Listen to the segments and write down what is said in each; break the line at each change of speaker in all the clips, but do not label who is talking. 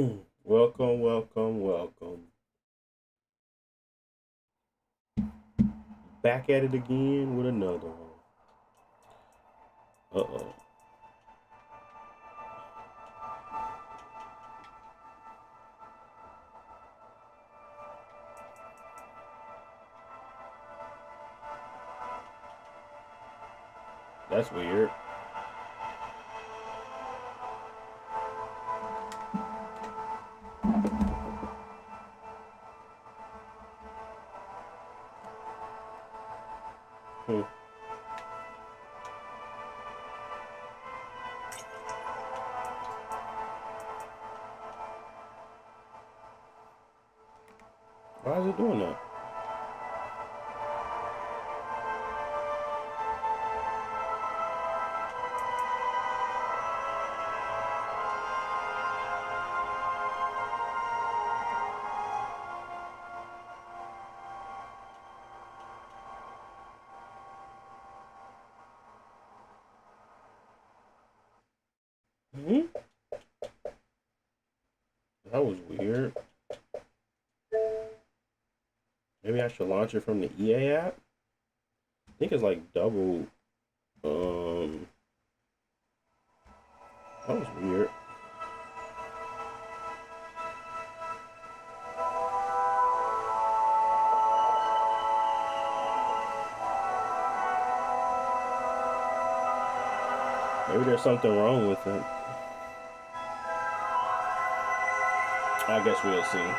Welcome, welcome, welcome. Back at it again with another one. Uh-oh. That's weird. Hmm. Why is it doing that? Hmm? That was weird. Maybe I should launch it from the EA app? I think it's like double. That was weird. Maybe there's something wrong with it. I guess we'll see.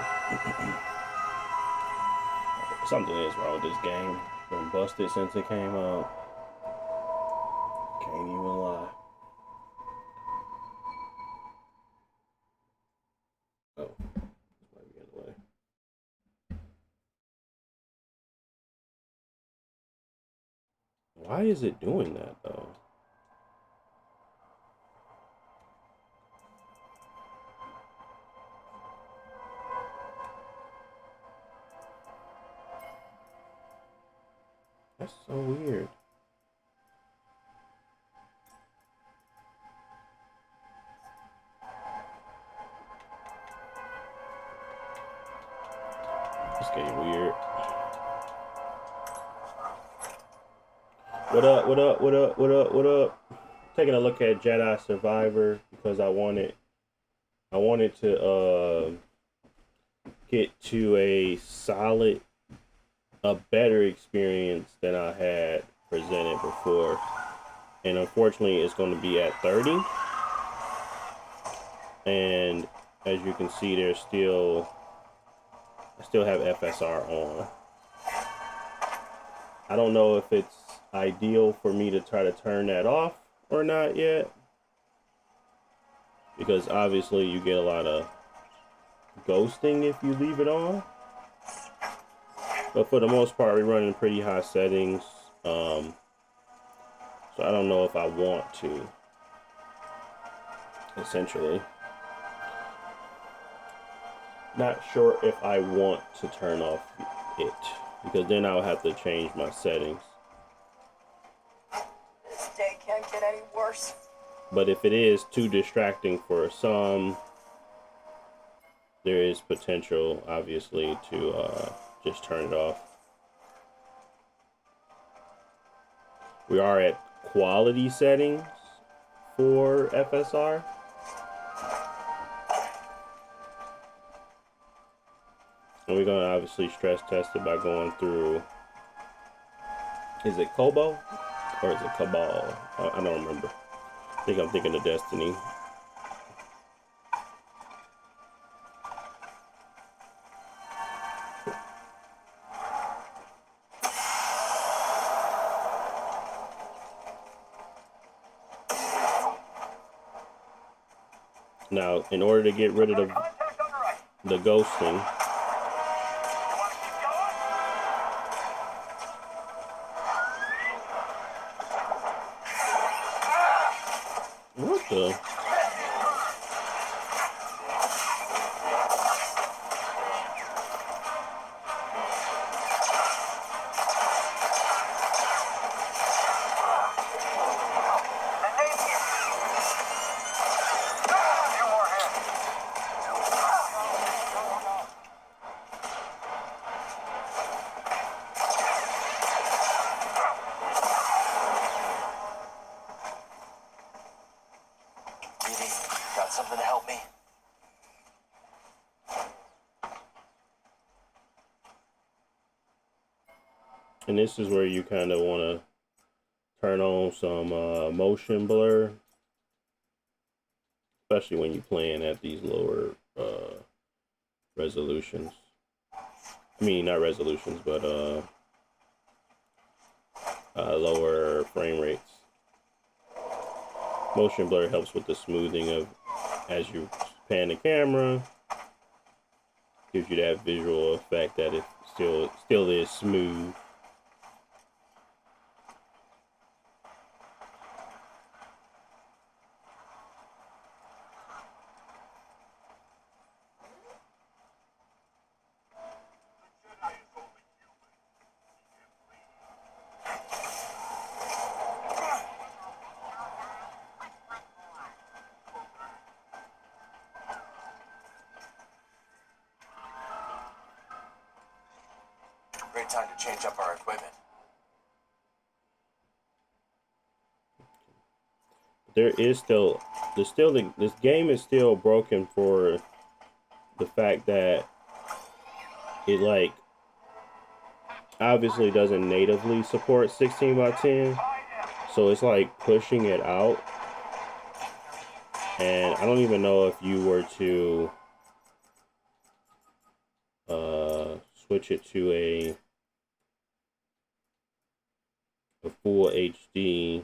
Something is wrong with this game. Been busted since it came out. Can't even lie. Oh, this might be in the way. Why is it doing that though? That's so weird. It's getting weird. What up, what up, what up, what up, what up? Taking a look at Jedi Survivor because I wanted to get to a better experience than I had presented before. And unfortunately it's going to be at 30. And as you can see, I still have FSR on. I don't know if it's ideal for me to try to turn that off or not yet, because obviously you get a lot of ghosting if you leave it on. But for the most part, we're running pretty high settings, so I don't know if I want to, essentially. Not sure if I want to turn off it, because then I'll have to change my settings.
This day can't get any worse.
But if it is too distracting for some, there is potential, obviously, to just turn it off. We are at quality settings for FSR. And we're going to obviously stress test it by going through, is it Kobo or is it Cabal? I don't remember. I think I'm thinking of Destiny. Now, in order to get rid of the ghosting, what the? And this is where you kind of want to turn on some motion blur, especially when you're playing at these lower resolutions. I mean, not resolutions, but lower frame rates. Motion blur helps with the smoothing of as you pan the camera. Gives you that visual effect that it still is smooth.
Great time to change up our equipment.
This game is still broken for the fact that it like obviously doesn't natively support 16 by 10, so it's like pushing it out. And I don't even know if you were to switch it to a full HD,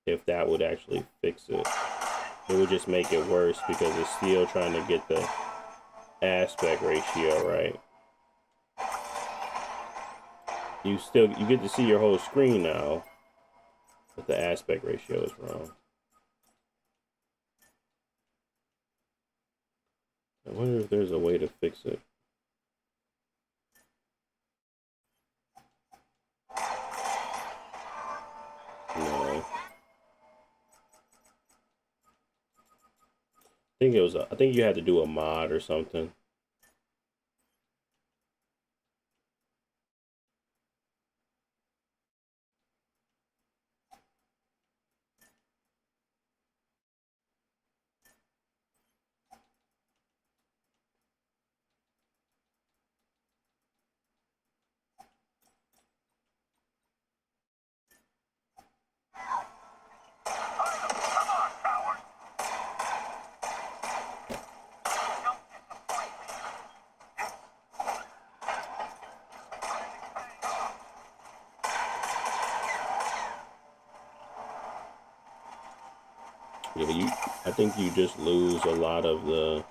if that would actually fix it. It would just make it worse because it's still trying to get the aspect ratio right. You get to see your whole screen now, but the aspect ratio is wrong. I wonder if there's a way to fix it. No. I think you had to do a mod or something. Yeah, I think you just lose a lot of the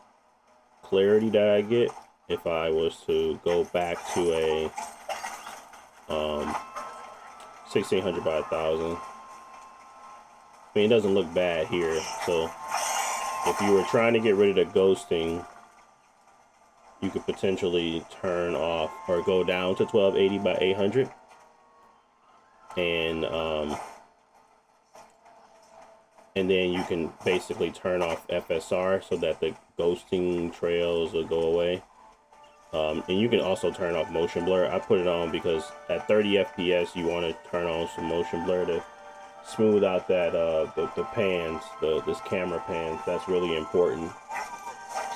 clarity that I get if I was to go back to a 1600 by 1000. I mean, it doesn't look bad here. So if you were trying to get rid of the ghosting, you could potentially turn off or go down to 1280 by 800 and then you can basically turn off FSR so that the ghosting trails will go away. And you can also turn off motion blur. I put it on because at 30 FPS you want to turn on some motion blur to smooth out that the pans, this camera pans. That's really important.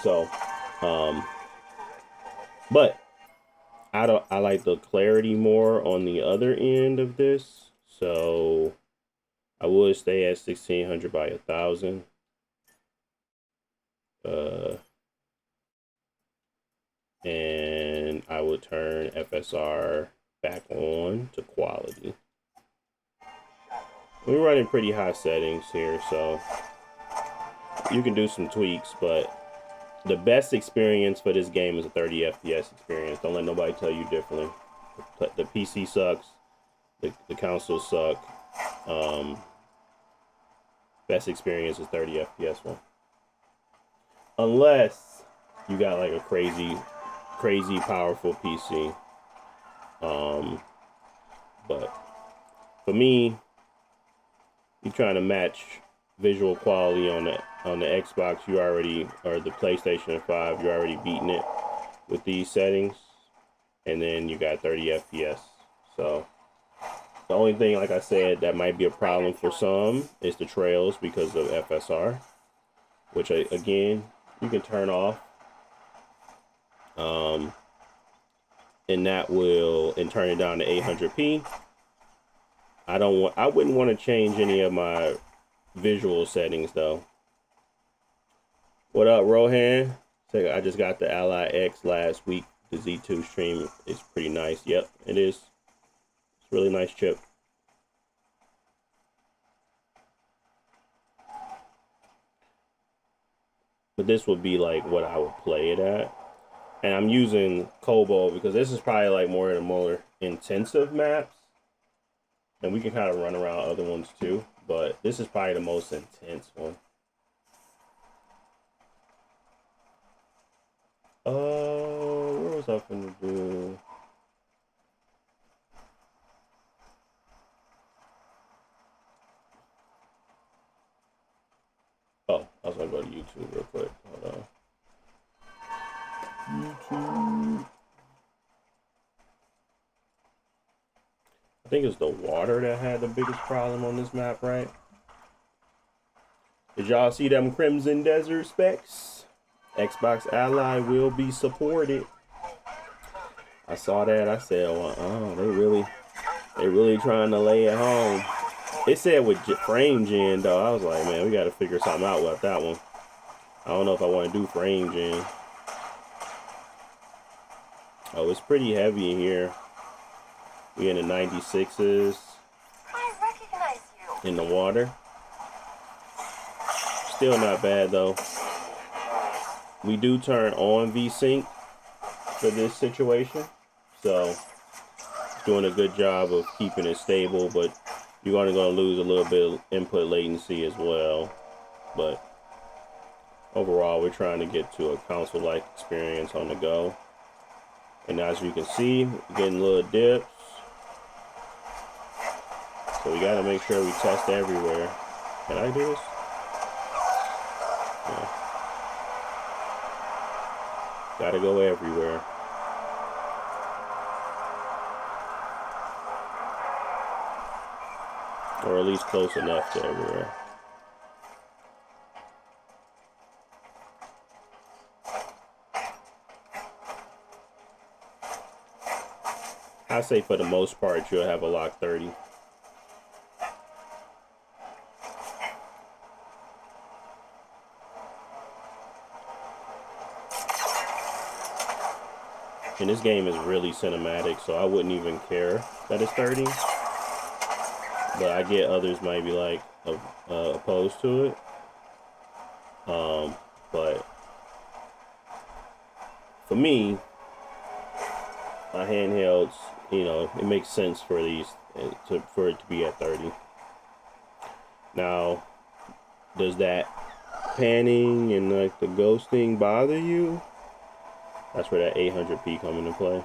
So but I like the clarity more on the other end of this, so I would stay at 1600 by 1000. And I would turn FSR back on to quality. We're running pretty high settings here, so you can do some tweaks, but the best experience for this game is a 30 FPS experience. Don't let nobody tell you differently. The PC sucks. The consoles suck. Best experience is 30 FPS one. Unless you got like a crazy powerful PC. But for me, you're trying to match visual quality on the Xbox, you already, or the PlayStation 5, you're already beating it with these settings, and then you got 30 FPS. So the only thing, like I said, that might be a problem for some is the trails because of FSR, which again you can turn off. and that will and turn it down to 800p. I wouldn't want to change any of my visual settings though. What up, Rohan? So I just got the Ally X last week. The Z2 stream is pretty nice. Yep, it is. It's a really nice chip. But this would be like what I would play it at. And I'm using Cobalt because this is probably like more of the more intensive maps. And we can kind of run around other ones too. But this is probably the most intense one. What was I finna do? Oh, I was gonna go to YouTube real quick. Hold on. YouTube. I think it's the water that had the biggest problem on this map, right? Did y'all see them Crimson Desert specs? Xbox Ally will be supported. I saw that. I said, well, oh, they really trying to lay it home. It said with frame gen though. I was like, man, we got to figure something out with that one. I don't know if I want to do frame gen. Oh, it's pretty heavy in here. We in the 96s.
I recognize you.
In the water. Still not bad though. We do turn on VSync for this situation, so doing a good job of keeping it stable, but you're only going to lose a little bit of input latency as well. But overall, we're trying to get to a console-like experience on the go. And as you can see, we're getting little dips. So we got to make sure we test everywhere. Can I do this? Yeah. Got to go everywhere. Or at least close enough to everywhere. I say for the most part, you'll have a lock 30. And this game is really cinematic, so I wouldn't even care that it's 30. But I get others might be like opposed to it. But for me, my handhelds, you know, it makes sense for these for it to be at 30. Now, does that panning and like the ghosting bother you? That's where that 800p come into play.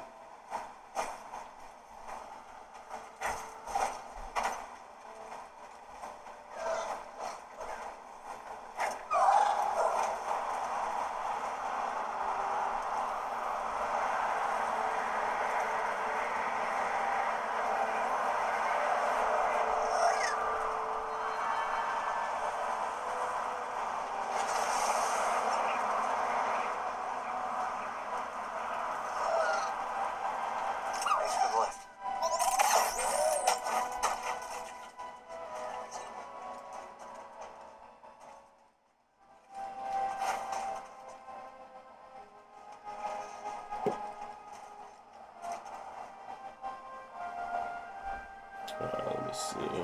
Let me see.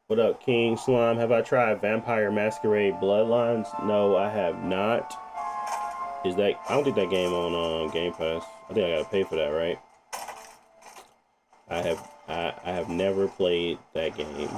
What up, King Slime? Have I tried Vampire Masquerade Bloodlines? No, I have not. Is that? I don't think that game on Game Pass. I think I gotta pay for that, right? I have never played that game.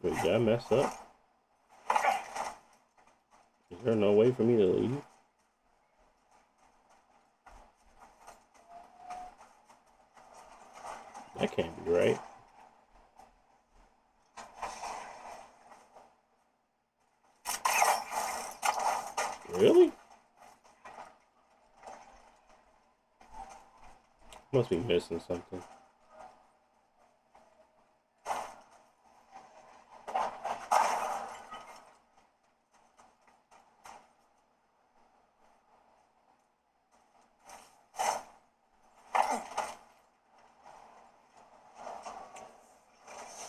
Wait, did I mess up? Is there no way for me to leave? That can't be right. Really? Must be missing something.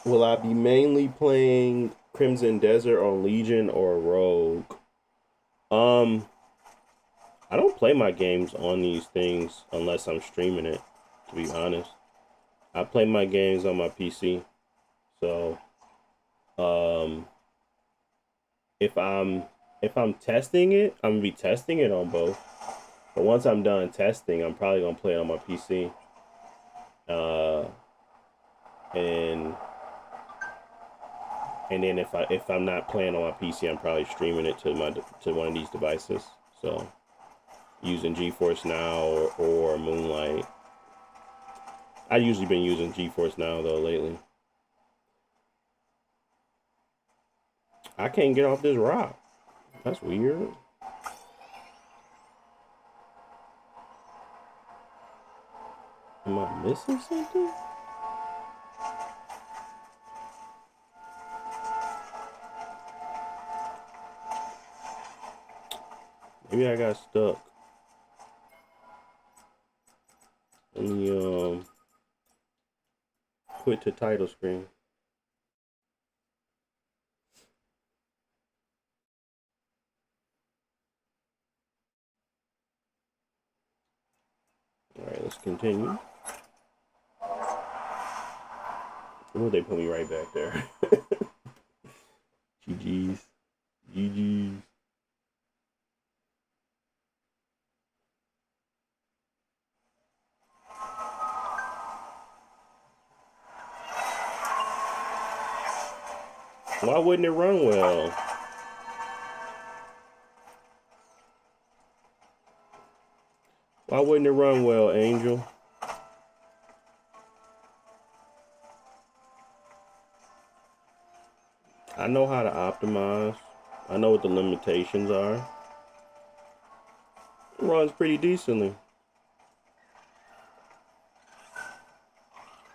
Will I be mainly playing Crimson Desert on Legion or Rogue? I don't play my games on these things unless I'm streaming it, to be honest. I play my games on my PC. So, um, if I'm testing it, I'm gonna be testing it on both. But once I'm done testing, I'm probably gonna play it on my PC. And then if I'm not playing on my PC, I'm probably streaming it to one of these devices. So using GeForce Now or Moonlight. I've usually been using GeForce Now though lately. I can't get off this rock. That's weird. Am I missing something? Maybe I got stuck. Let me quit to title screen. Alright, let's continue. Oh, they put me right back there. GG's. GG's. Why wouldn't it run well? Why wouldn't it run well, Angel? I know how to optimize. I know what the limitations are. It runs pretty decently.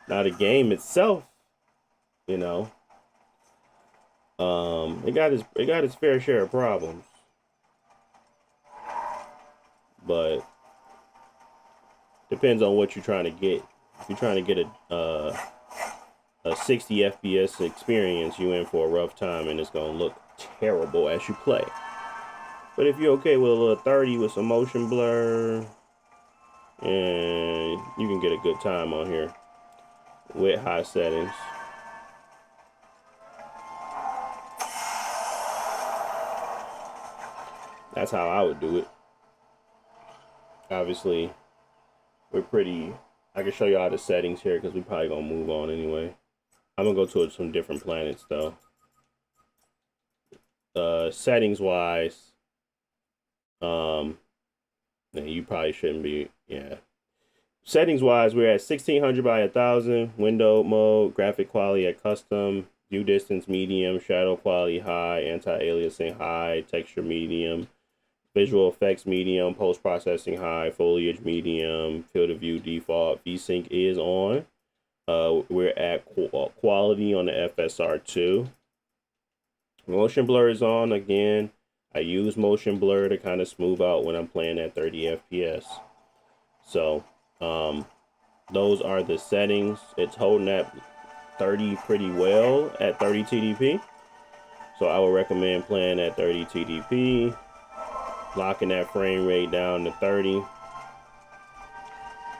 Now the game itself, you know, it got its fair share of problems. But depends on what you're trying to get. If you're trying to get a 60 FPS experience, you in for a rough time and it's gonna look terrible as you play. But if you're okay with a little 30 with some motion blur, and you can get a good time on here with high settings. That's how I would do it. Obviously, I can show you all the settings here because we probably gonna move on anyway. I'm gonna go to some different planets though. Settings wise, you probably shouldn't be, yeah. Settings wise, we're at 1600 by 1000, window mode, graphic quality at custom, view distance medium, shadow quality high, anti-aliasing high, texture medium, visual effects medium, post processing high, foliage medium, field of view default, VSync is on. We're at quality on the FSR2. Motion blur is on again. I use motion blur to kind of smooth out when I'm playing at 30 FPS. So, those are the settings. It's holding at 30 pretty well at 30 TDP. So I would recommend playing at 30 TDP, locking that frame rate down to 30.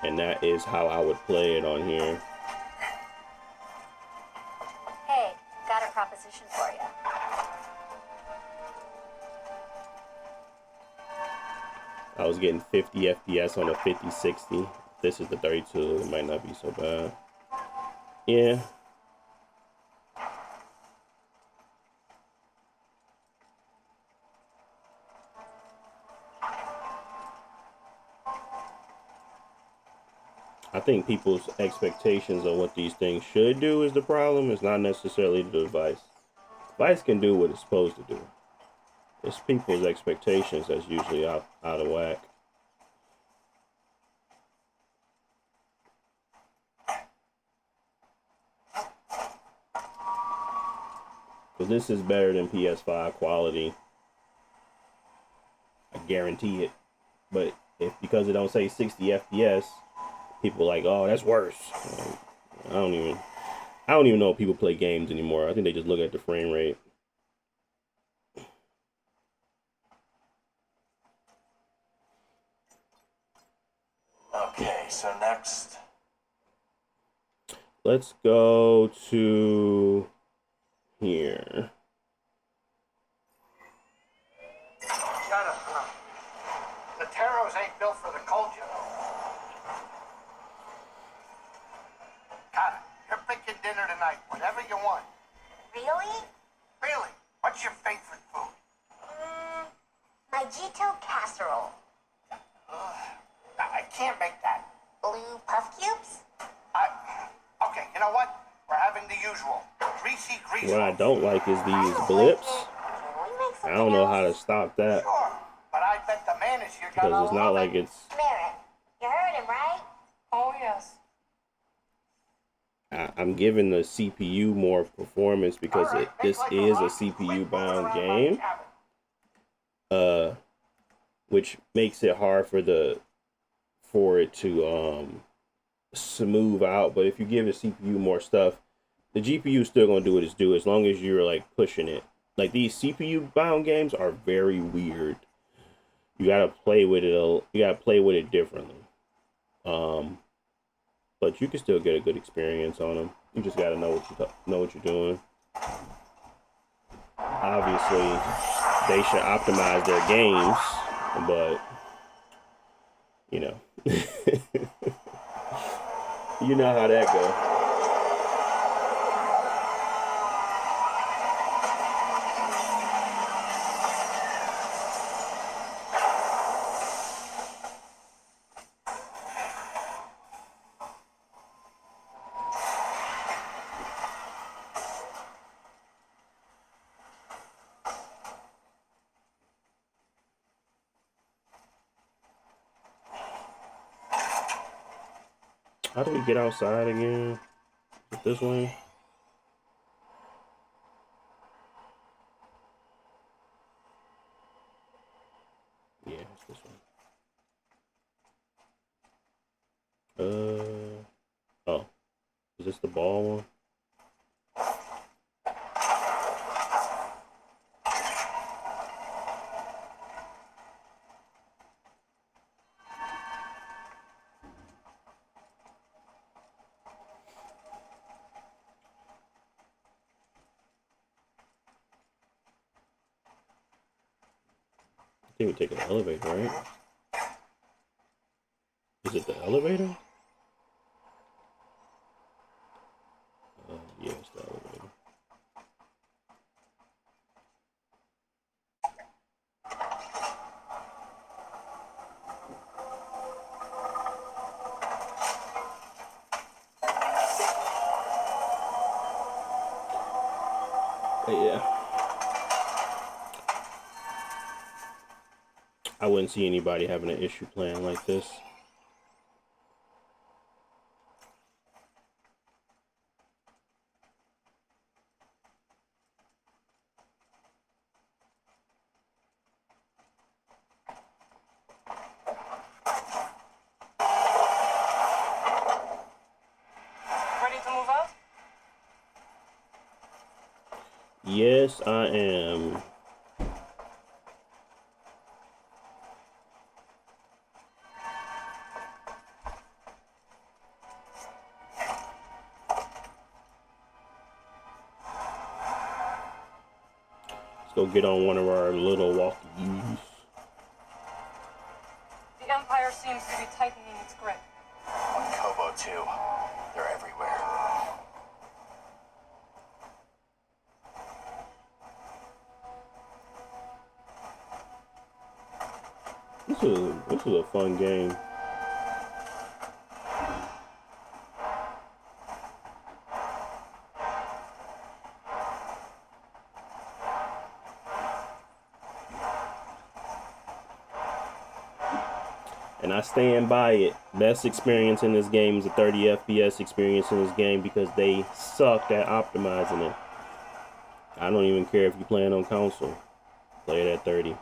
And that is how I would play it on here.
Hey, got a proposition for you.
I was getting 50 FPS on a 5060. This is the 32. It might not be so bad. Yeah. I think people's expectations on what these things should do is the problem. It's not necessarily the device. The device can do what it's supposed to do. It's people's expectations that's usually out of whack. Because this is better than PS5 quality. I guarantee it. But if because it don't say 60 FPS, people are like, oh, that's worse. I don't even know if people play games anymore. I think they just look at the frame rate.
Okay, so next.
Let's go to here.
Shut up, bro. The Taros ain't built for the cold, you know. Got it. You're picking dinner tonight, whatever you want.
Really?
Really? What's your favorite food?
My Jito casserole.
I can't make that.
Blue puff cubes?
Okay, you know what? We're having the usual. Greasy grease.
What I don't like is these
I
blips.
Can we make
I
something
don't know
else?
how to stop that.
Sure, but I bet the man is here gonna
Because it's not
love
like
it.
it's...
Merritt, you heard him, right?
Oh, yes.
I'm giving the CPU more performance because
All right,
this
make like
is a
rock.
CPU
Quit moving
bound
around my
game.
cabin.
Which makes it hard for it to smooth out. But if you give the CPU more stuff, the GPU is still gonna do what it's do as long as you're like pushing it. Like these CPU bound games are very weird. You gotta play with it. You gotta play with it differently. But you can still get a good experience on them. You just gotta know what you're doing. Obviously, they should optimize their games, but you know, you know how that goes. How do we get outside again? Is it this way? Yeah, it's this one. Oh, is this the ball one? I think we take an elevator, right? Is it the elevator? Yeah, it's the elevator. But yeah. I wouldn't see anybody having an issue playing like this.
Ready to move out?
Yes, I am. Let's go get on one of our little walkies.
The Empire seems to be tightening its grip.
On Kobo, too. They're everywhere.
This is a fun game. And I stand by it. Best experience in this game is a 30 FPS experience in this game because they sucked at optimizing it. I don't even care if you're playing on console. Play it at 30.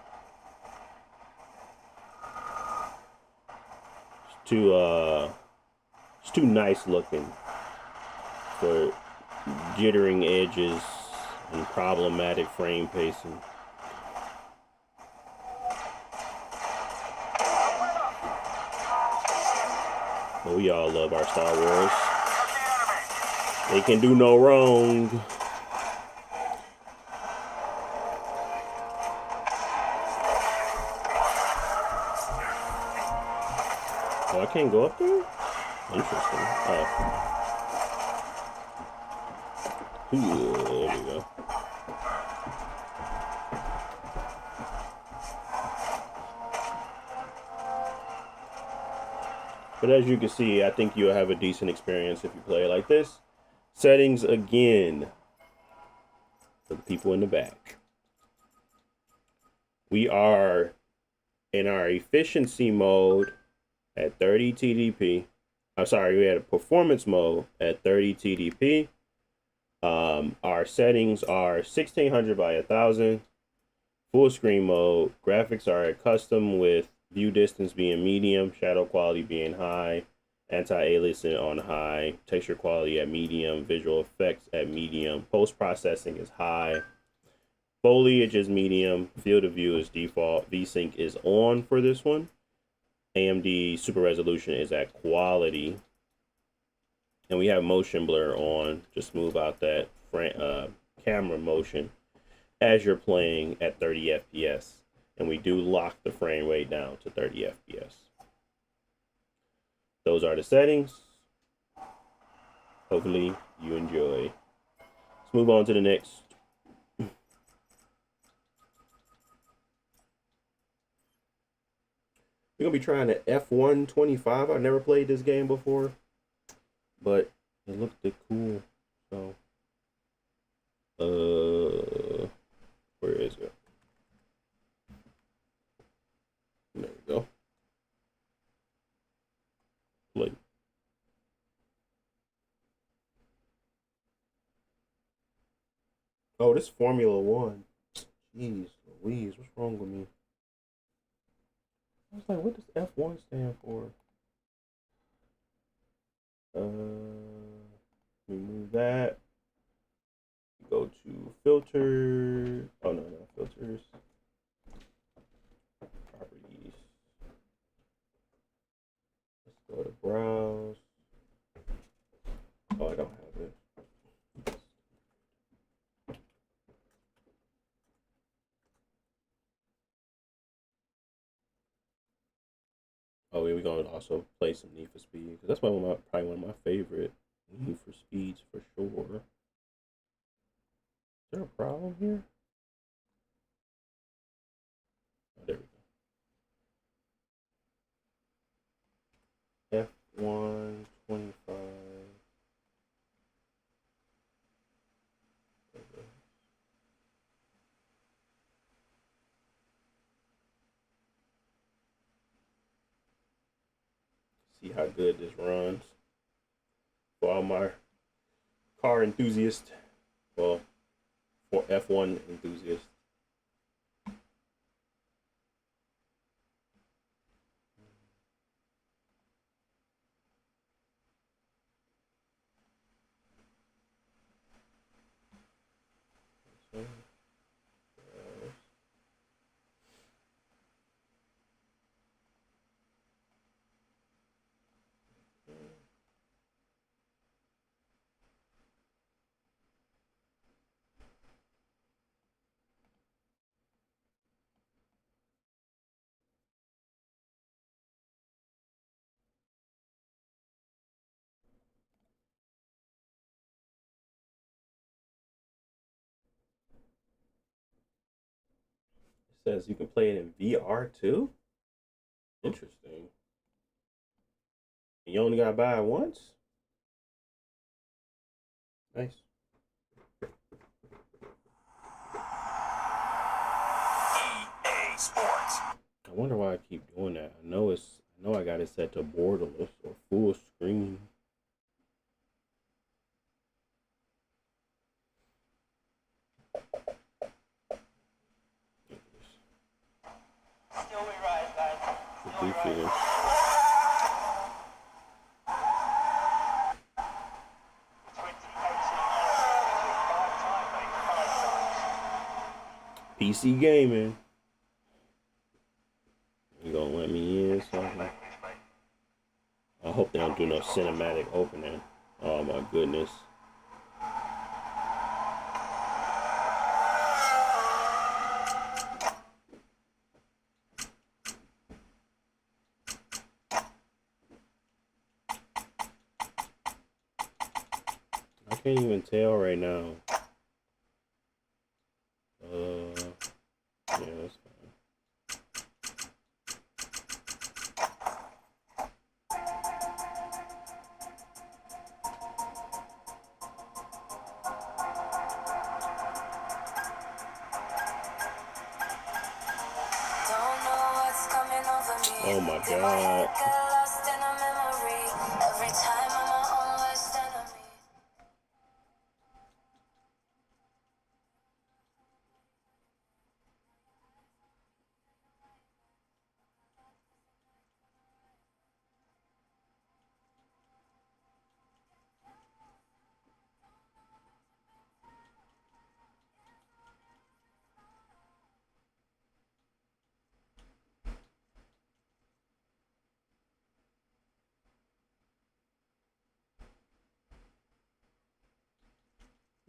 It's too nice looking for jittering edges and problematic frame pacing. But we all love our Star Wars. They can do no wrong. Oh, I can't go up there? Interesting. Oh. Ooh, there we go. But as you can see, I think you'll have a decent experience if you play it like this. Settings again for the people in the back. We are in our efficiency mode at 30 TDP. I'm sorry, we had a performance mode at 30 TDP. Our settings are 1600 by 1000. Full screen mode. Graphics are at custom with view distance being medium, shadow quality being high, anti-aliasing on high, texture quality at medium, visual effects at medium, post-processing is high, foliage is medium, field of view is default, VSync is on for this one, AMD super resolution is at quality, and we have motion blur on, just move out that camera motion as you're playing at 30 FPS. And we do lock the frame rate down to 30 FPS. Those are the settings. Hopefully you enjoy. Let's move on to the next. We're gonna be trying the F125. I've never played this game before, but it looked cool. So, where is it? There we go. Play. Oh, this Formula One. Jeez Louise, what's wrong with me? I was like, what does F1 stand for? Remove that. Go to filter. Oh, no, filters. Properties. Let's go to browse. Oh, I don't have it. Oh, we're going to also play some Need for Speed. Because that's probably one of my favorite Need for Speeds for sure. Is there a problem here? Oh, there we go. F125. See how good this runs. For all my car enthusiasts. Well, for F1 enthusiasts. It says you can play it in VR too. Interesting. You only gotta buy it once. Nice.
EA Sports.
I wonder why I keep doing that. I know I know I got it set to borderless or full screen.
Still be right, guys. Still be right.
Goofy. PC gaming. You gonna let me in? Something? I hope they don't do no cinematic opening. Oh my goodness. I can't even tell right now. Yeah, that's fine. Oh my god.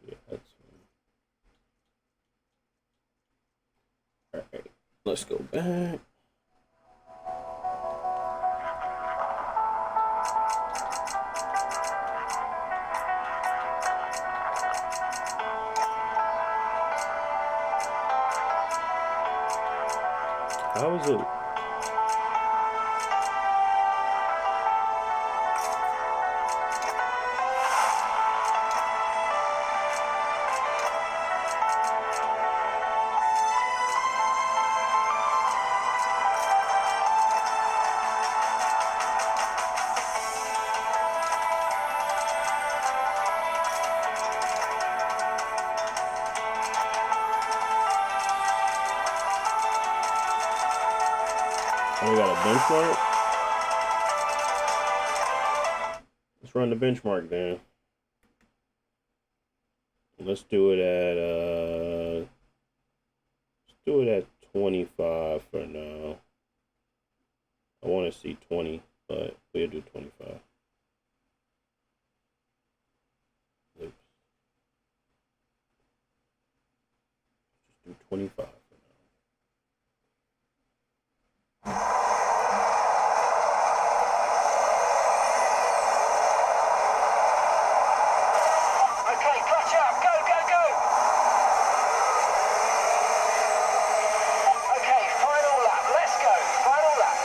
Yeah, that's fine. Alright, let's go back. How is it? Oh, we got a benchmark? Let's run the benchmark then. Let's do it at let's do it at 25 for now. I want to see 20, but we'll do 25. Oops. Just do 25 for now.
Okay, clutch up. Go, go, go. Okay, final lap. Let's go. Final lap.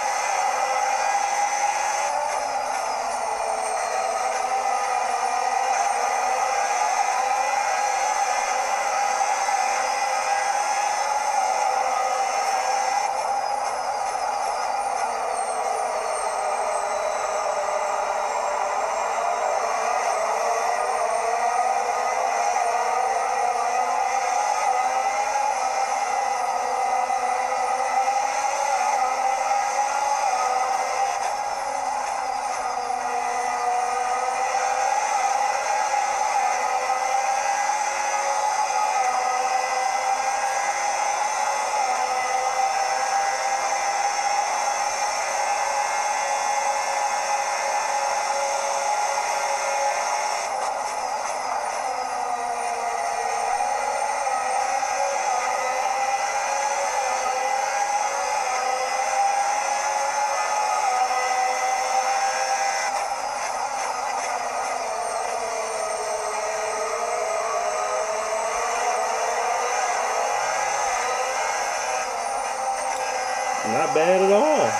Not bad at all.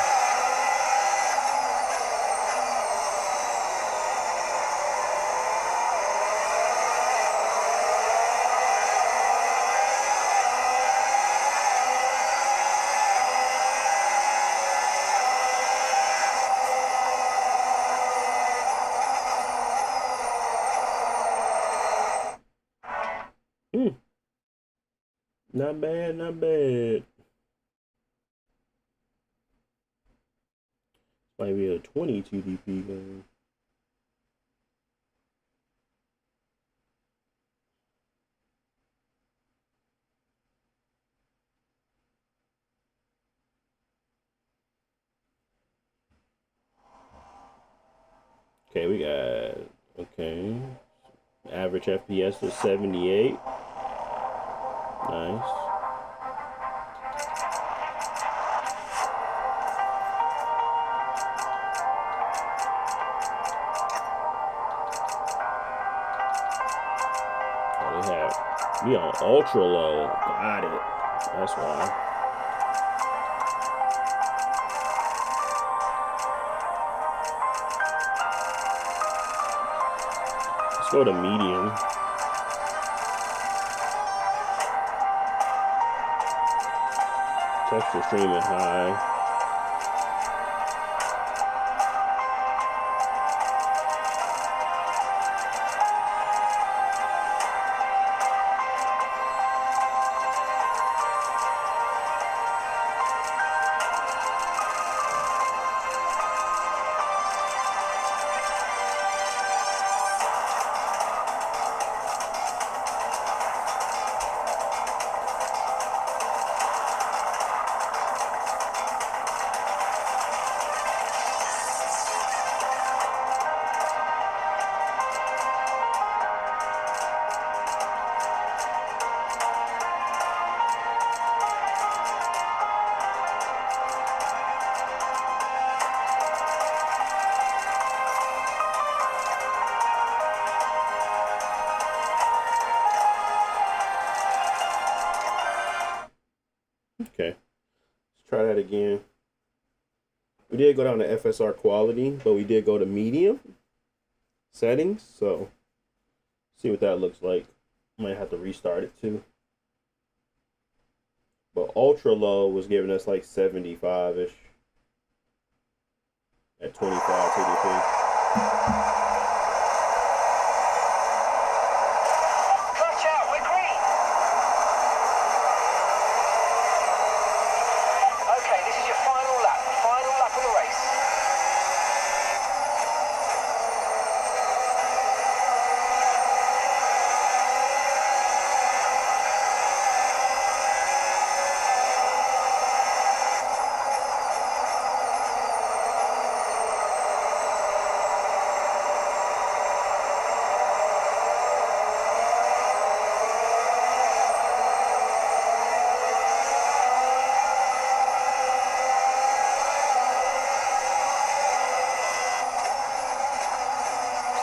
Not bad, not bad. Might be a 20 TDP game. Okay, we got, okay. Average FPS is 78. Nice. Oh, they have me on ultra low. Got it. That's why. Let's go to medium. Texture streaming high. Okay, let's try that again. We did go down to FSR quality, but we did go to medium settings. So, see what that looks like. Might have to restart it too. But ultra low was giving us like 75-ish at 25 TDP.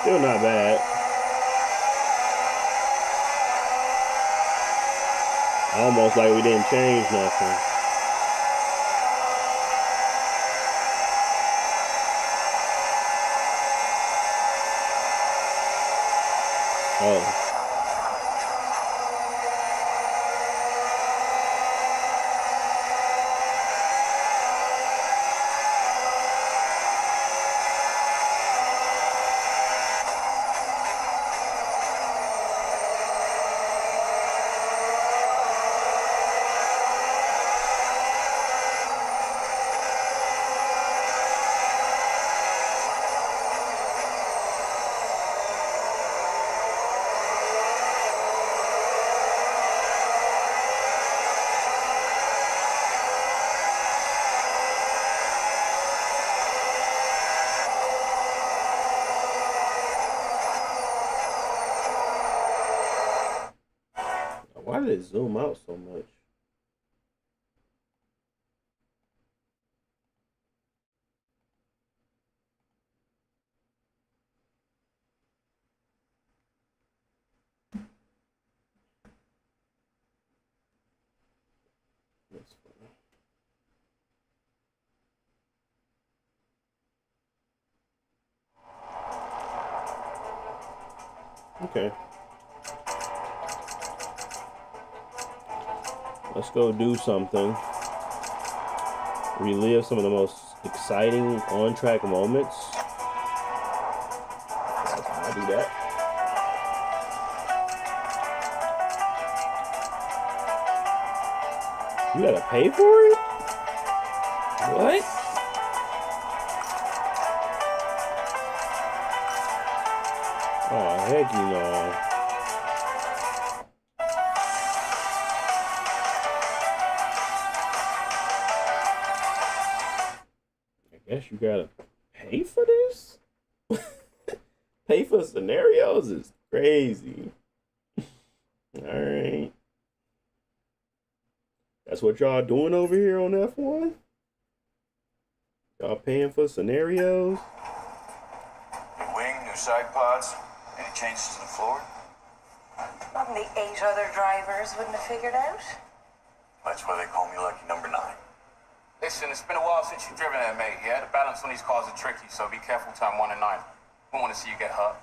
Still not bad. Almost like we didn't change nothing. Oh. Why did it zoom out so much? That's funny. Okay. Let's go do something. Relive some of the most exciting on-track moments. That's how I do that. You gotta pay for it? What? Oh, heck you know. I guess you gotta pay for this? Pay for scenarios is crazy. Alright. That's what y'all doing over here on F1? Y'all paying for scenarios?
New wing, new side pods. Any changes to the floor?
Nothing the 8 other drivers wouldn't have figured out.
That's why they call me Lucky Number 9.
Listen, it's been a while since you've driven there, mate, yeah? The balance on these cars are tricky, so be careful turn 1 and 9. Don't want to see you get hurt.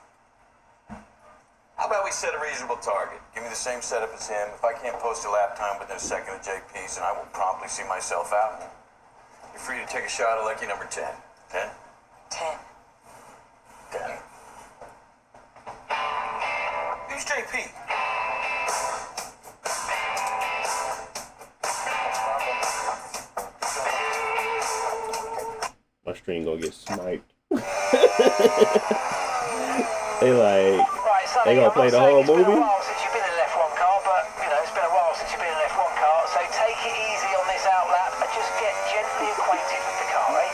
How about we set a reasonable target? Give me the same setup as him. If I can't post a lap time within a second of JP's, then I will promptly see myself out. You're free to take a shot at Lucky Number 10. 10?
10.
10. Who's JP?
My stream gonna get sniped. They like,
Right, Sonny,
they gonna
I'm
play
not
the
saying
whole
it's been a
movie?
while since you've been in an F1 car, but, you know, it's been a while since you've been in an F1 car, so take it easy on this outlap and just get gently acquainted with the car, eh?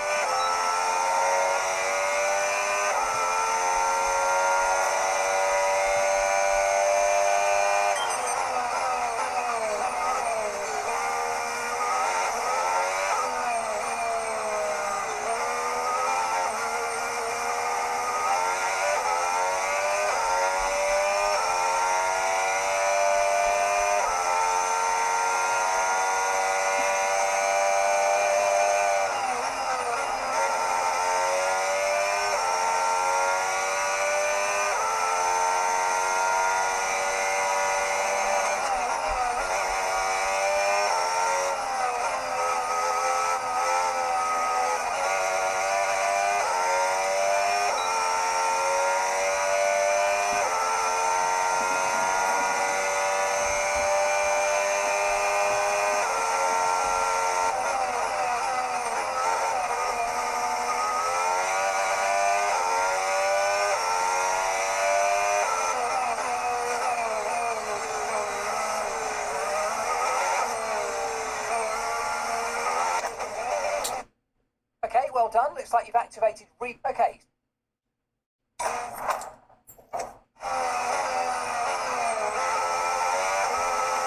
Okay, well done. Looks like you've activated Okay.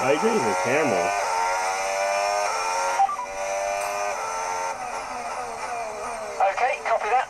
I agree with the camera.
Okay, copy that.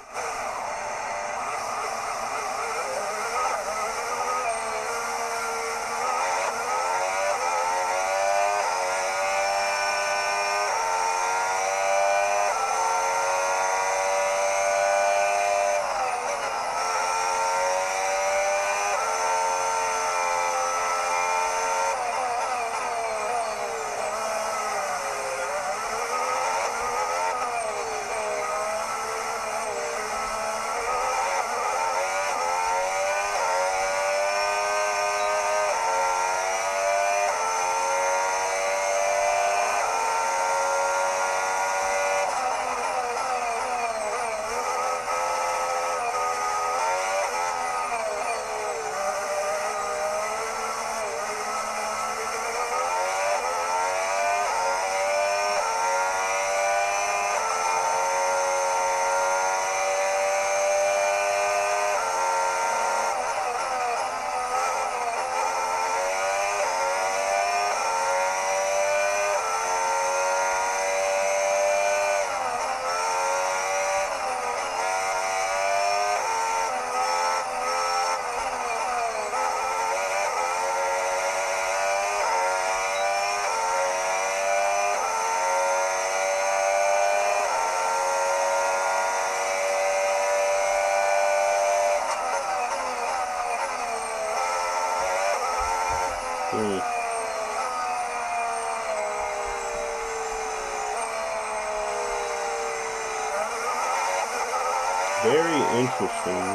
Very interesting.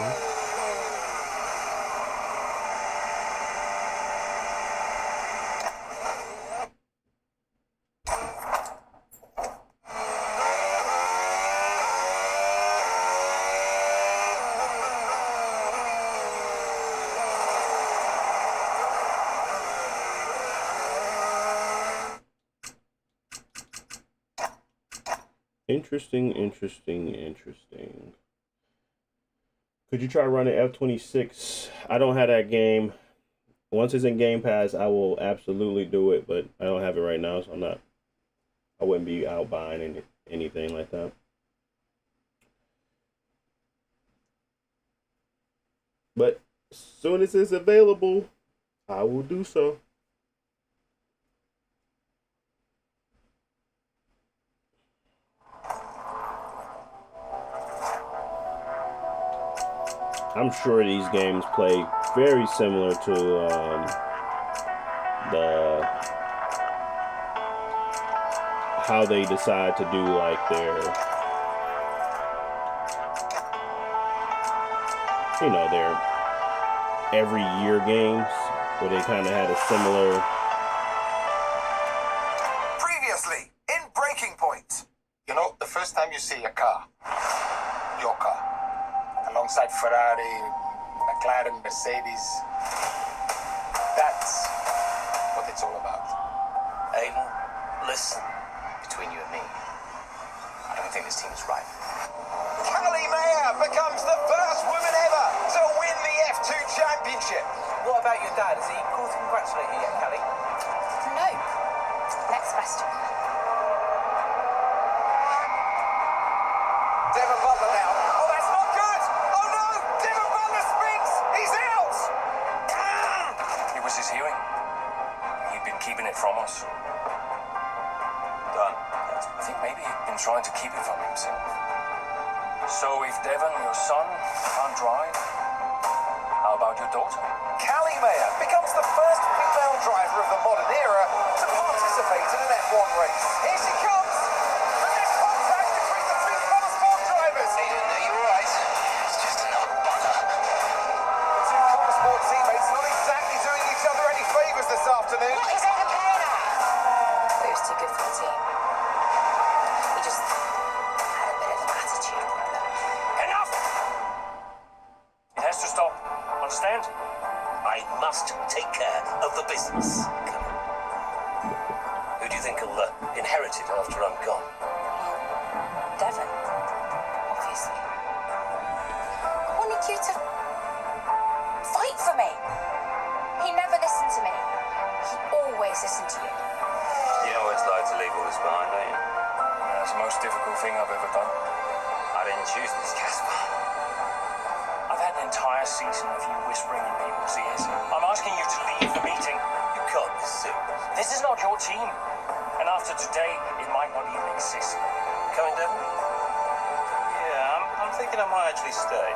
Interesting. Could you try running F-26? I don't have that game. Once it's in Game Pass, I will absolutely do it, but I don't have it right now, so I wouldn't be out buying anything like that. But as soon as it's available, I will do so. I'm sure these games play very similar to the how they decide to do like their their every year games where they kind of had a similar.
Previously in Breaking Point. You know, the first time you see a car, your car, alongside Ferrari, McLaren, Mercedes, that's what it's all about.
Aiden, listen, between you and me, I don't think this team is right.
Callie Mayer becomes the first woman ever to win the F2 championship.
What about your dad? Has he called to congratulate you yet, Callie?
No. Next question.
Devon Butler now. Oh, that's not good. Oh no, Devon Butler spins. He's out.
It was his hearing. He'd been keeping it from us.
Done.
I think maybe he'd been trying to keep it from himself. So if Devon, your son, can't drive, how about your daughter?
Callie Mayer becomes the first female driver of the modern era to participate in an F1 race. Here she comes. And there's contact between the two motorsport drivers.
Aiden, are you alright? It's just another bugger.
The two motorsport teammates not exactly doing each other any favours this afternoon.
What is Aiden playing at?
But he was too good for the team. He just had a bit of an attitude problem.
Enough! It has to stop. Understand?
I must take care of the business. Who do you think will inherit it after I'm gone?
Devon, obviously. I wanted you to fight for me. He never listened to me. He always listened to you.
You know what it's like to leave all this behind, don't you? Yeah, it's the most difficult thing I've ever done. I didn't choose this, Casper. I've had an entire season of you whispering in people's ears. I'm asking you to leave the meeting.
You can't be serious.
This is not your team. And after today, it might not even exist.
Coming, Devon?
Yeah, I'm thinking I might actually stay.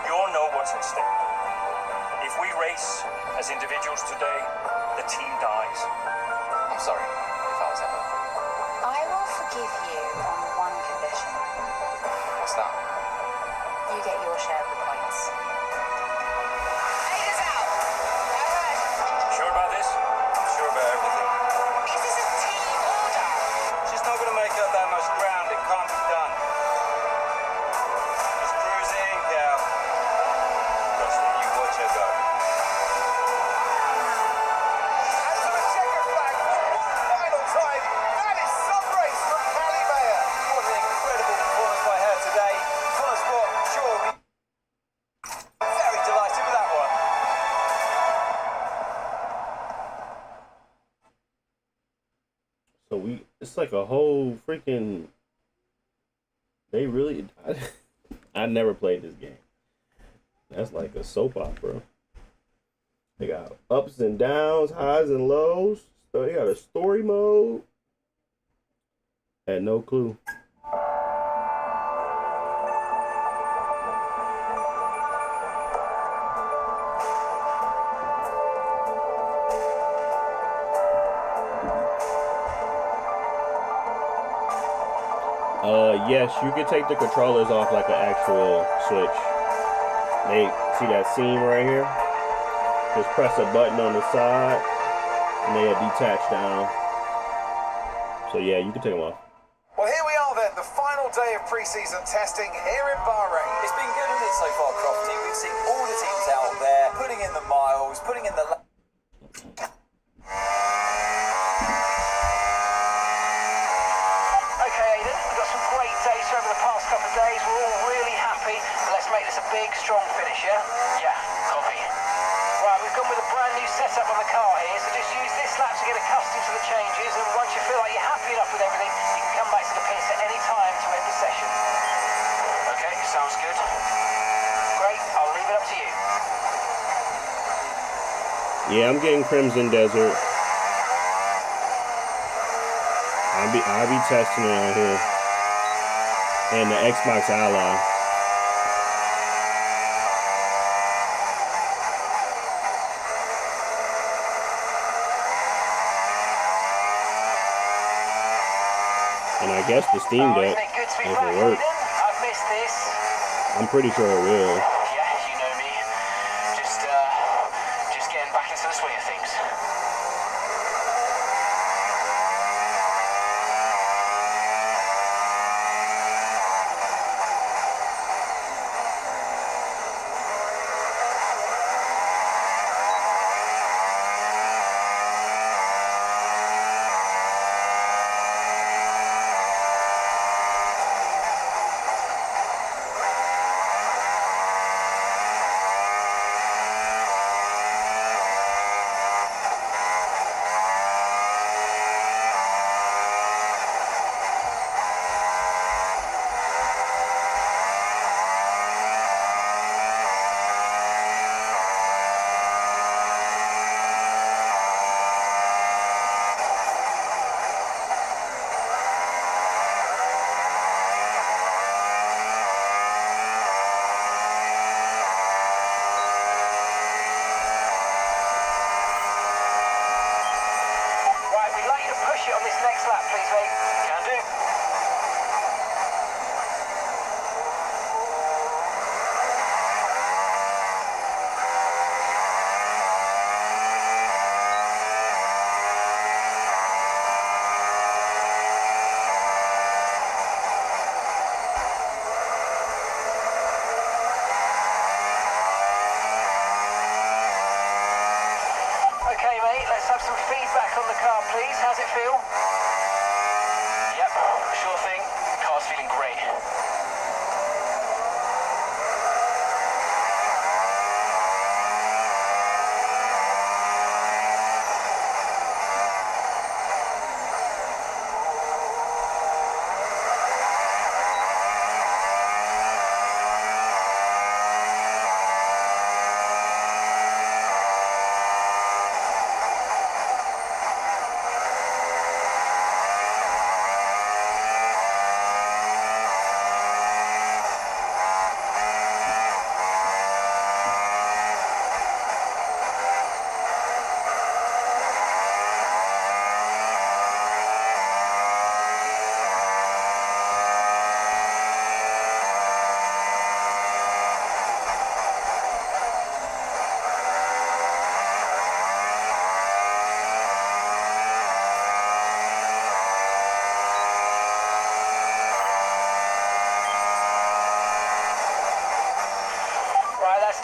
You all know what's at stake. If we race as individuals today, the team dies.
I'm sorry if I was ever.
I will forgive you on one condition.
What's that?
You get your share of the points.
Aiden's out.
Sure about this?
I'm sure about everything.
This is a team order.
She's not going to make up that much ground. It can't be done. Just cruise in, Cal.
Dustin, you watch her go.
And to the checker flag for one final time. That is some race from Callie Mayer.
What an incredible performance by her today. First spot, sure. Very delighted with that one.
So it's like a whole freaking. They really. I never played this game. That's like a soap opera. They got ups and downs, highs and lows. So they got a story mode. Had no clue. Yes, you can take the controllers off like an actual Switch. They see that seam right here? Just press a button on the side and they detach down. So yeah, you can take them off.
Well, here we are then, the final day of pre-season testing here in Bahrain.
It's been good, hasn't it, so far, Crofty? We've seen all the teams out there, putting in the miles, putting in the... big, strong finish, yeah? Yeah, copy. Right, we've gone with a brand new setup on the car here, so just use this lap to get accustomed to the changes, and once you feel like you're happy enough with everything, you can come back to the pits at any time to end the session.
Okay, sounds good.
Great, I'll leave it up to you.
Yeah, I'm getting Crimson Desert. I'll be testing it on here. And the Xbox Ally. And I guess the Steam Deck,
Isn't it good to be
if
back,
it works.
Aiden? I've missed this.
I'm pretty sure it will.
Yeah, you know me. Just getting back into the swing of things.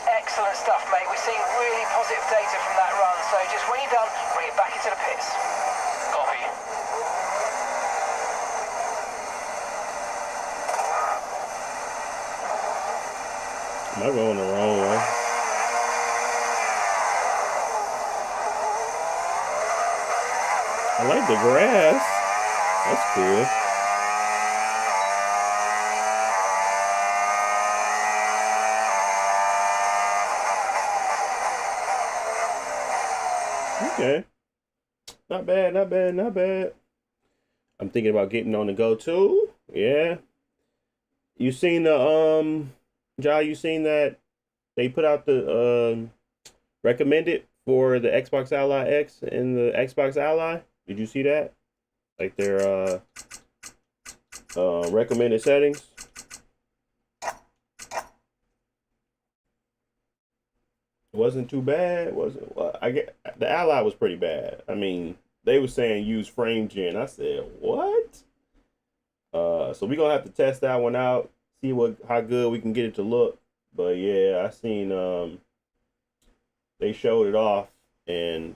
Excellent stuff, mate. We're seeing really positive data from that run, so just when you're done, bring it back into the pits. Copy.
Am I going the wrong way? I like the grass. That's cool. Okay. Not bad, not bad, not bad. I'm thinking about getting on the go too. Yeah. You seen the Jai, you seen that they put out the recommended for the Xbox Ally X and the Xbox Ally? Did you see that? Like their recommended settings? It wasn't too bad, was it? Well, I get the Ally was pretty bad. I mean, they were saying use frame gen. I said, what? So we're gonna have to test that one out, see how good we can get it to look. But yeah, I seen they showed it off, and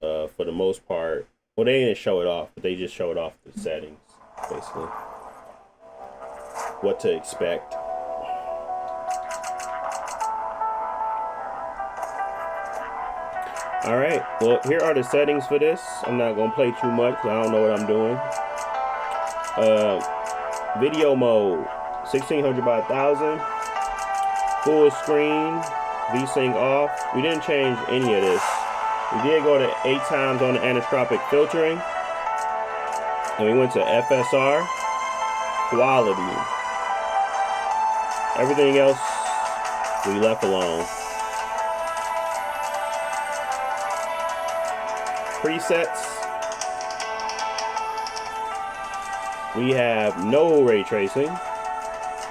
for the most part, well, they didn't show it off, but they just showed off the settings, basically. What to expect. All right, well, here are the settings for this. I'm not gonna play too much because I don't know what I'm doing. Video mode, 1600 by 1000. Full screen, VSync off. We didn't change any of this. We did go to 8 times on the anisotropic filtering. And we went to FSR, quality. Everything else, we left alone. Presets. We have no ray tracing.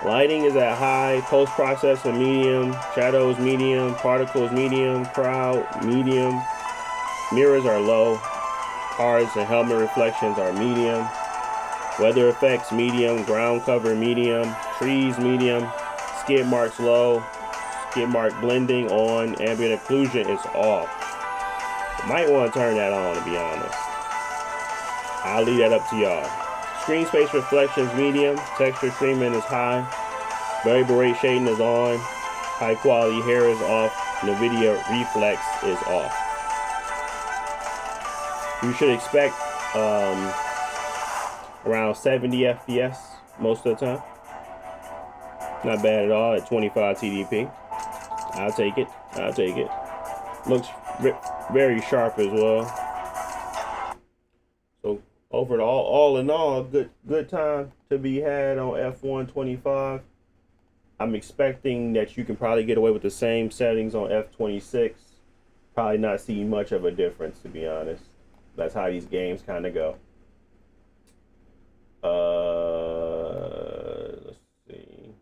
Lighting is at high, post-processing medium, shadows medium, particles medium, crowd medium, mirrors are low, cards and helmet reflections are medium, weather effects medium, ground cover medium, trees medium, skid marks low, skid mark blending on, ambient occlusion is off. You might want to turn that on, to be honest. I'll leave that up to y'all. Screen space reflections medium, texture streaming is high, variable rate shading is on, high quality hair is off, NVIDIA reflex is off. You should expect around 70 FPS most of the time. Not bad at all at 25 TDP. I'll take it. I'll take it. Looks very sharp as well. So overall, all in all, good time to be had on F125. I'm expecting that you can probably get away with the same settings on F26. Probably not see much of a difference, to be honest. That's how these games kind of go. Let's see.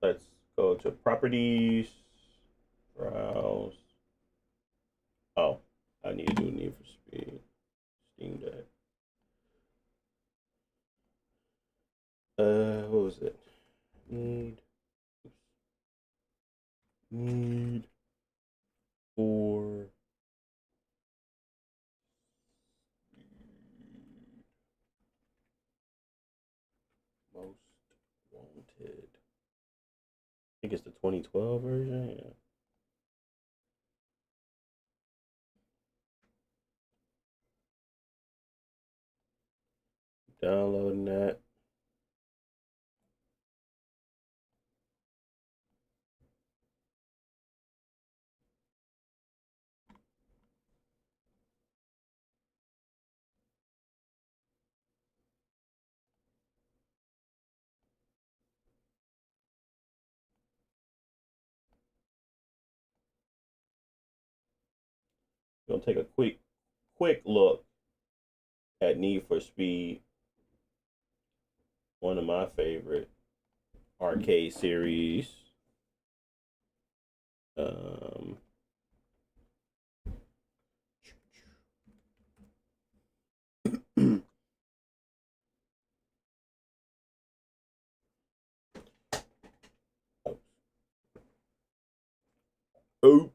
Let's go to properties. Browse. Oh, I need to do Need for Speed. Steam Deck. What was it? Need for most wanted. I think it's the 2012 version. Yeah. Downloading that. Gonna take a quick look at Need for Speed, one of my favorite arcade series. Oh,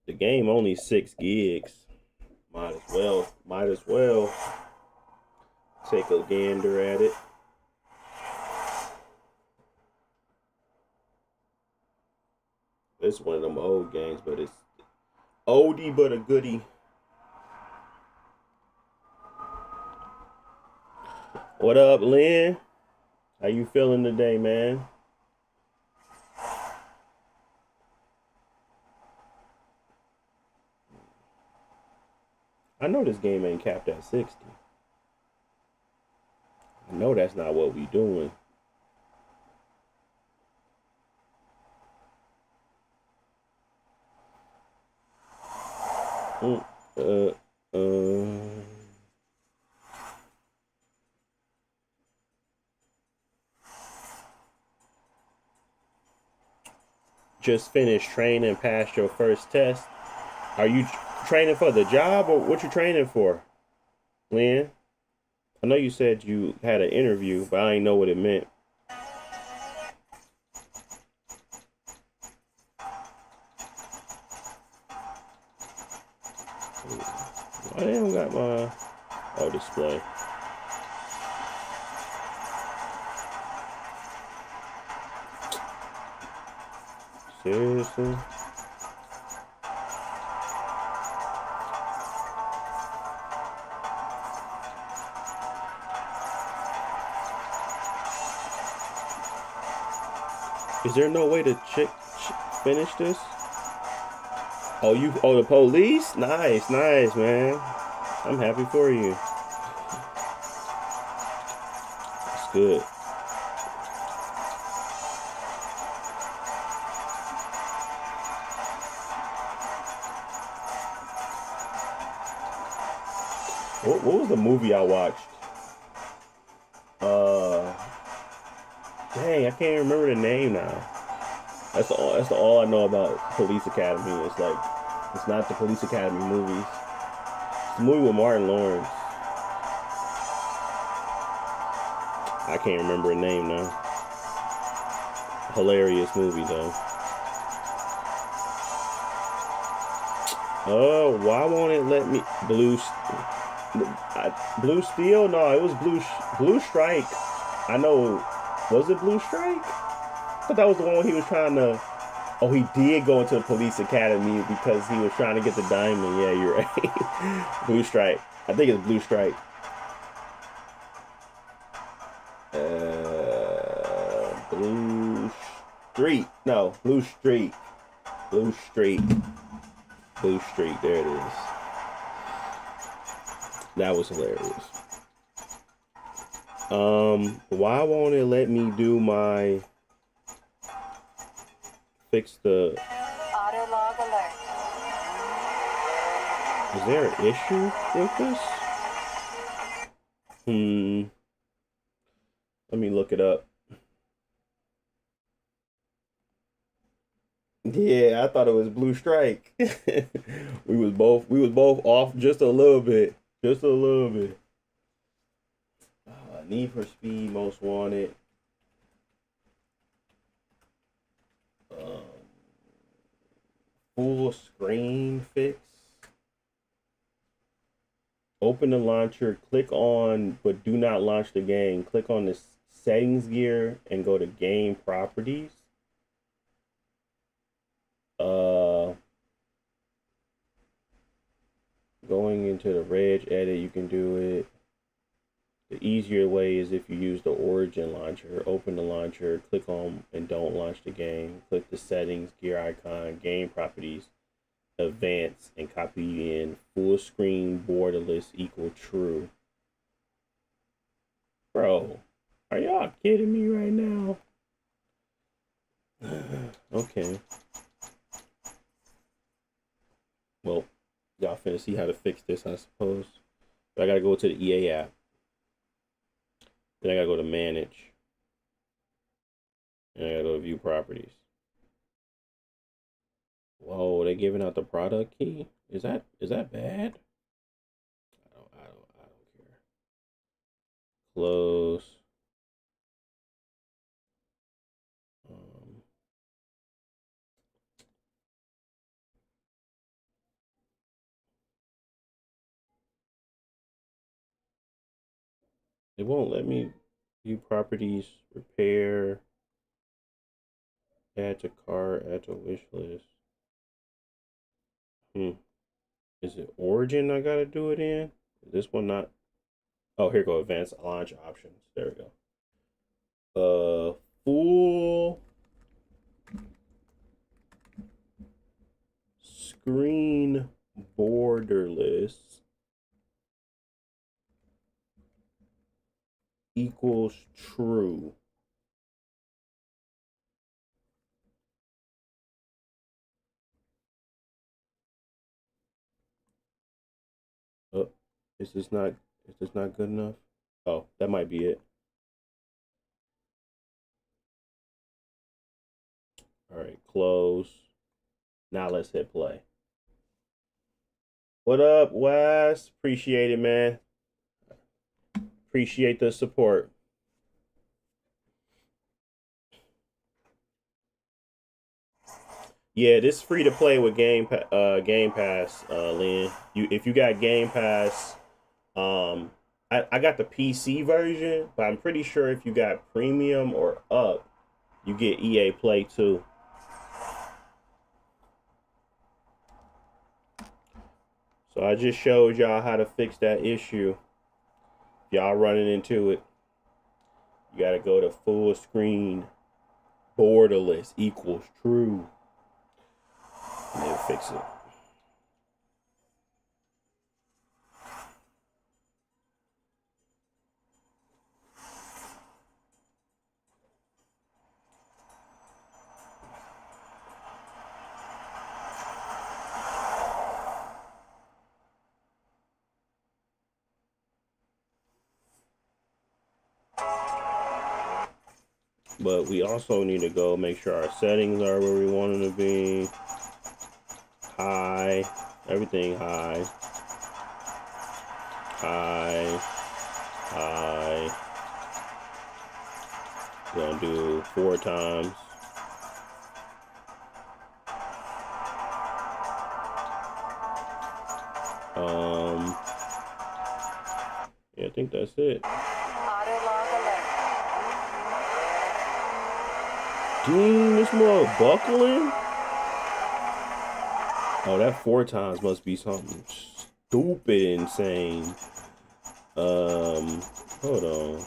the game only 6 gigs. Might as well take a gander at it. It's one of them old games, but it's oldie but a goodie. What up, Lynn? How you feeling today, man? I know this game ain't capped at 60. I know that's not what we doing. Just finished training, passed your first test. Are you training for the job or what you training for, Lynn? I know you said you had an interview, but I didn't know what it meant. I don't got my display. Seriously? Is there no way to finish this? Oh, the police? Nice, nice, man. I'm happy for you. That's good. What was the movie I watched? Dang, I can't remember the name now. That's all I know about Police Academy. It's like, it's not the Police Academy movies. It's the movie with Martin Lawrence. I can't remember the name now. Hilarious movie though. Oh, why won't it let me Blue Steel? No, it was Blue Strike. I know. Was it Blue Strike? I thought that was the one where he was trying to. Oh, he did go into the police academy because he was trying to get the diamond. Yeah, you're right. Blue Strike. I think it's Blue Strike. Blue Street. No, Blue Street. Blue Street. Blue Street. There it is. That was hilarious. Why won't it let me do my fix the
Auto log alert.
Is there an issue with this? Let me look it up. Yeah, I thought it was Blue Strike. we was both off just a little bit. Just a little bit. Need for Speed Most Wanted. Full screen fix. Open the launcher, click on, but do not launch the game. Click on the settings gear and go to game properties. Going into the reg edit, you can do it. The easier way is if you use the origin launcher. Open the launcher, click on and don't launch the game. Click the settings, gear icon, game properties, advance, and copy in full screen borderless equal true. Bro, are y'all kidding me right now? Okay. Well, y'all finna see how to fix this, I suppose. But I gotta go to the EA app. Then I gotta go to manage. And I gotta go to view properties. Whoa, they giving out the product key? Is that bad? I don't care. Close. It won't let me view properties, repair, add to cart, add to wish list. Is it origin I gotta do it in? Is this one not? Oh, here go advanced launch options. There we go. Full screen borderless equals true. Oh, is this not good enough? Oh, that might be it. All right, close. Now let's hit play. What up, Wes? Appreciate it, man. Appreciate the support. Yeah, this is free to play with Game Pass, Lynn. If you got Game Pass, I got the PC version, but I'm pretty sure if you got Premium or up, you get EA Play too. So I just showed y'all how to fix that issue. If y'all running into it, you gotta go to full screen, borderless equals true, and then fix it. But we also need to go make sure our settings are where we want them to be. High, everything high. High, high. Gonna do 4 times. Yeah, I think that's it. Dang, this more buckling. Oh, that 4 times must be something stupid insane. Hold on.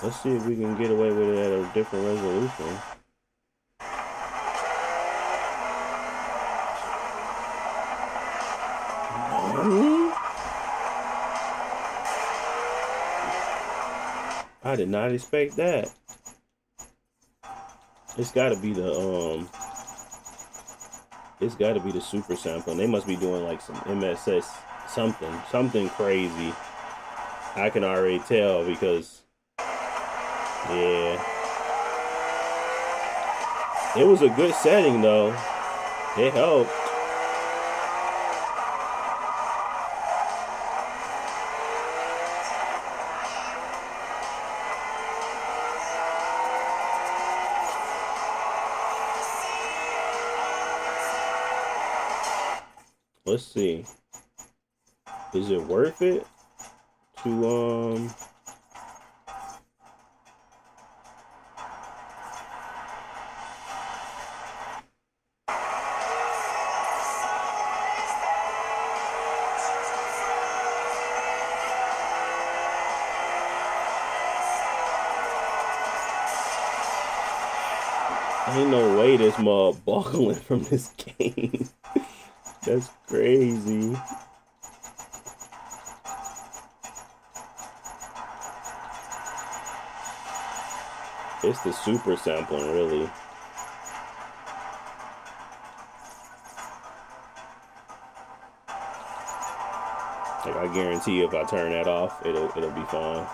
Let's see if we can get away with it at a different resolution. I did not expect that. It's gotta be the it's gotta be the super sample. And they must be doing like some MSS something crazy. I can already tell because yeah. It was a good setting though. It helped. Let's see. Is it worth it to ain't no way this mug buckling from this game. That's crazy. It's the super sampling, really. Like I guarantee if I turn that off, it'll be fine.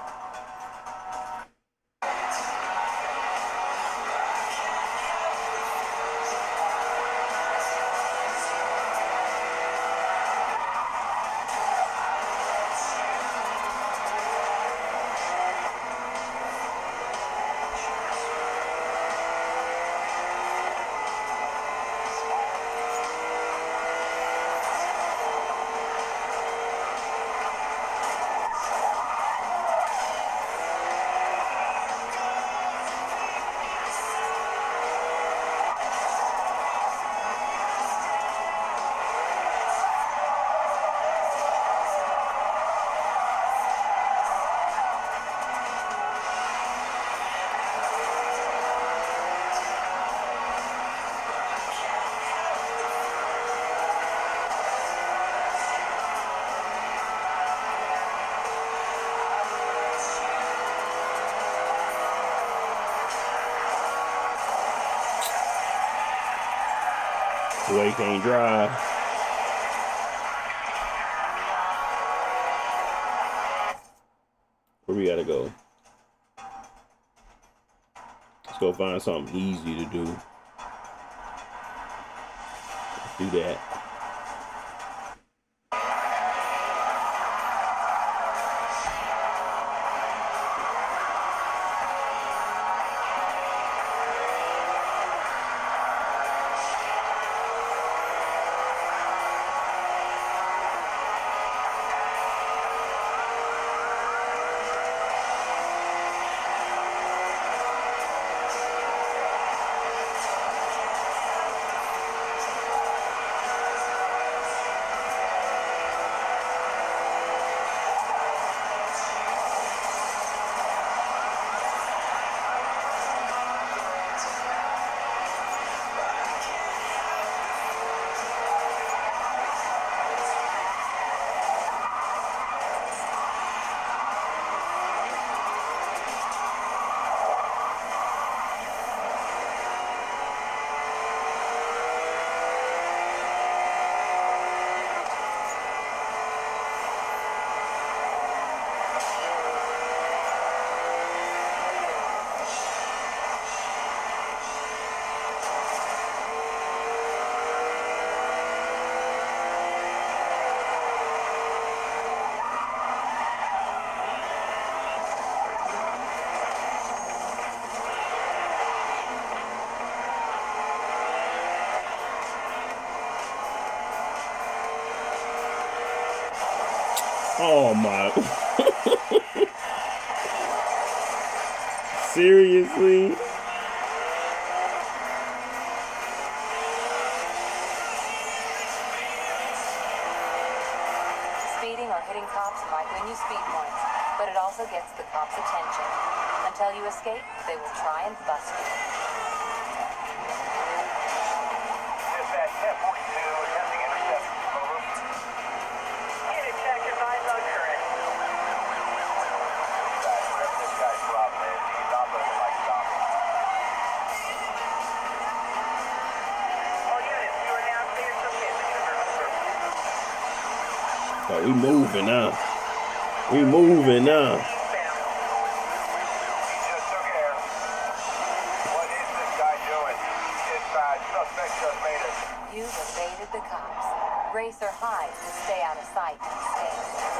Boy can't drive. Where we gotta go? Let's go find something easy to do. Let's do that. Oh my. Seriously?
Speeding or hitting cops might win you speed points, but it also gets the cops' attention. Until you escape, they will try and bust you.
Dispatch 1042, attempting interception. Over. Get it, check your 9 low current. Guys, whatever this guy's problem is, he's not looking like zombies. All units, you are now cleared for business.
Oh, we moving now. We moving now.
You've evaded the cops. Race or hide to stay out of sight and escape.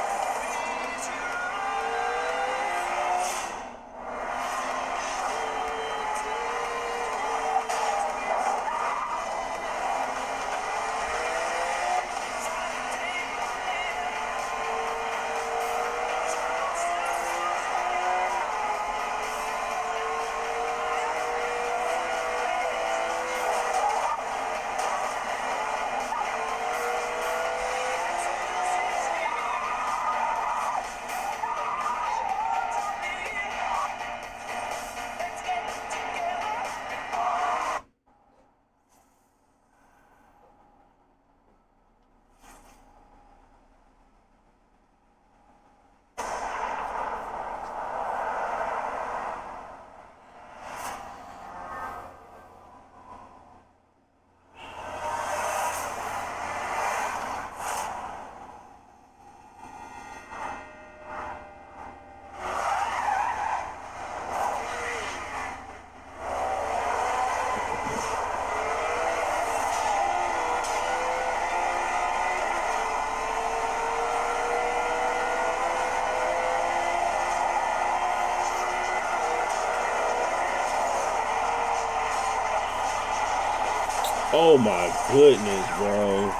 Oh my goodness, bro.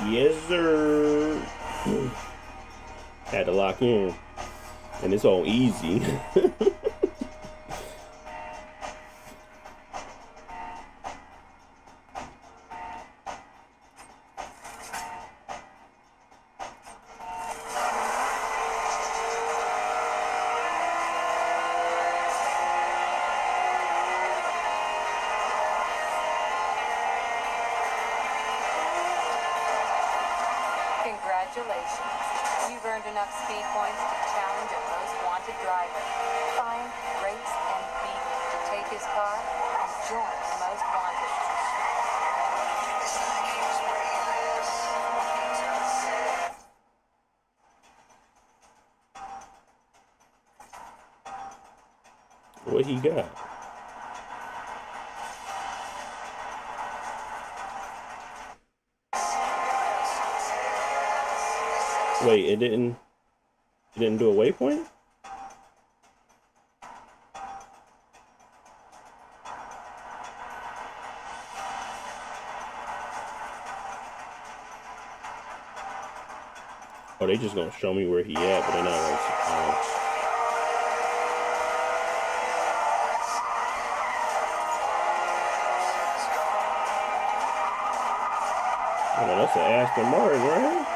Yes, sir. Had to lock in. And it's all easy.
Congratulations. You've earned enough speed points to challenge a most wanted driver. Find, race, and beat him to take his car and join the most wanted.
What he got? Wait, it didn't do a waypoint? Oh, they just gonna show me where he at, but they're not gonna. Oh, no, that's an Aston Martin, right?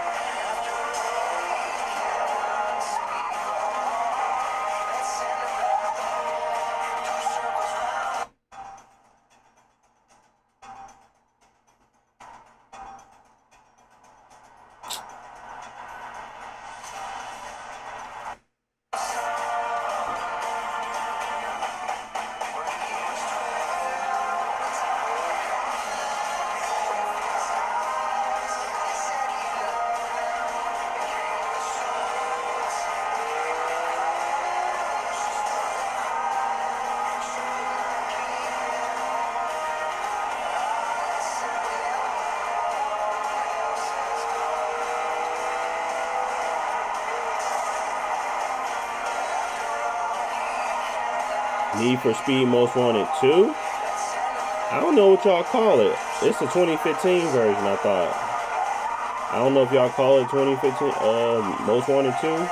Need for Speed Most Wanted 2? I don't know what y'all call it. It's a 2015 version, I thought. I don't know if y'all call it 2015 Most Wanted 2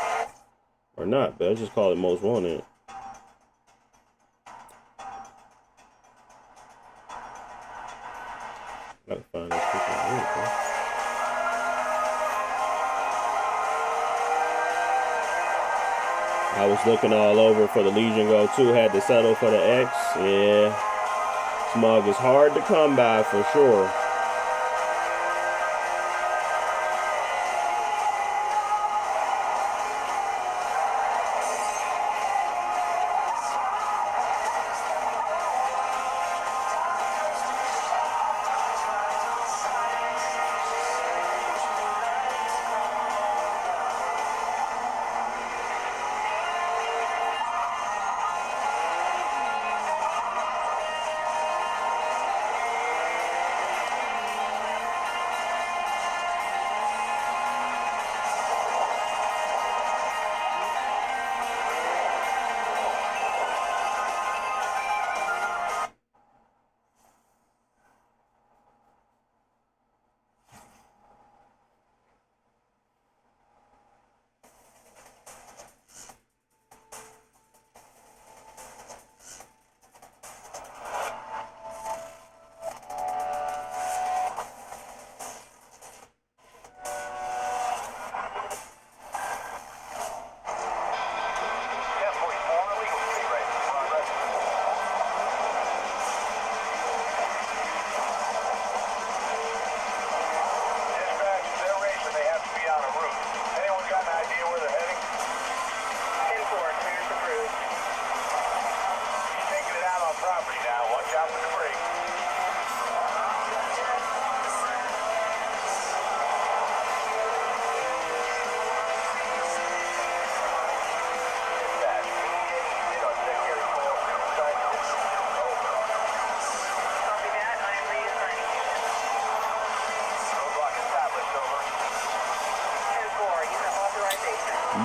or not, but I just call it Most Wanted. Gotta find this freaking link, bro. I was looking all over for the Legion Go 2, had to settle for the X. Yeah. Smug is hard to come by for sure.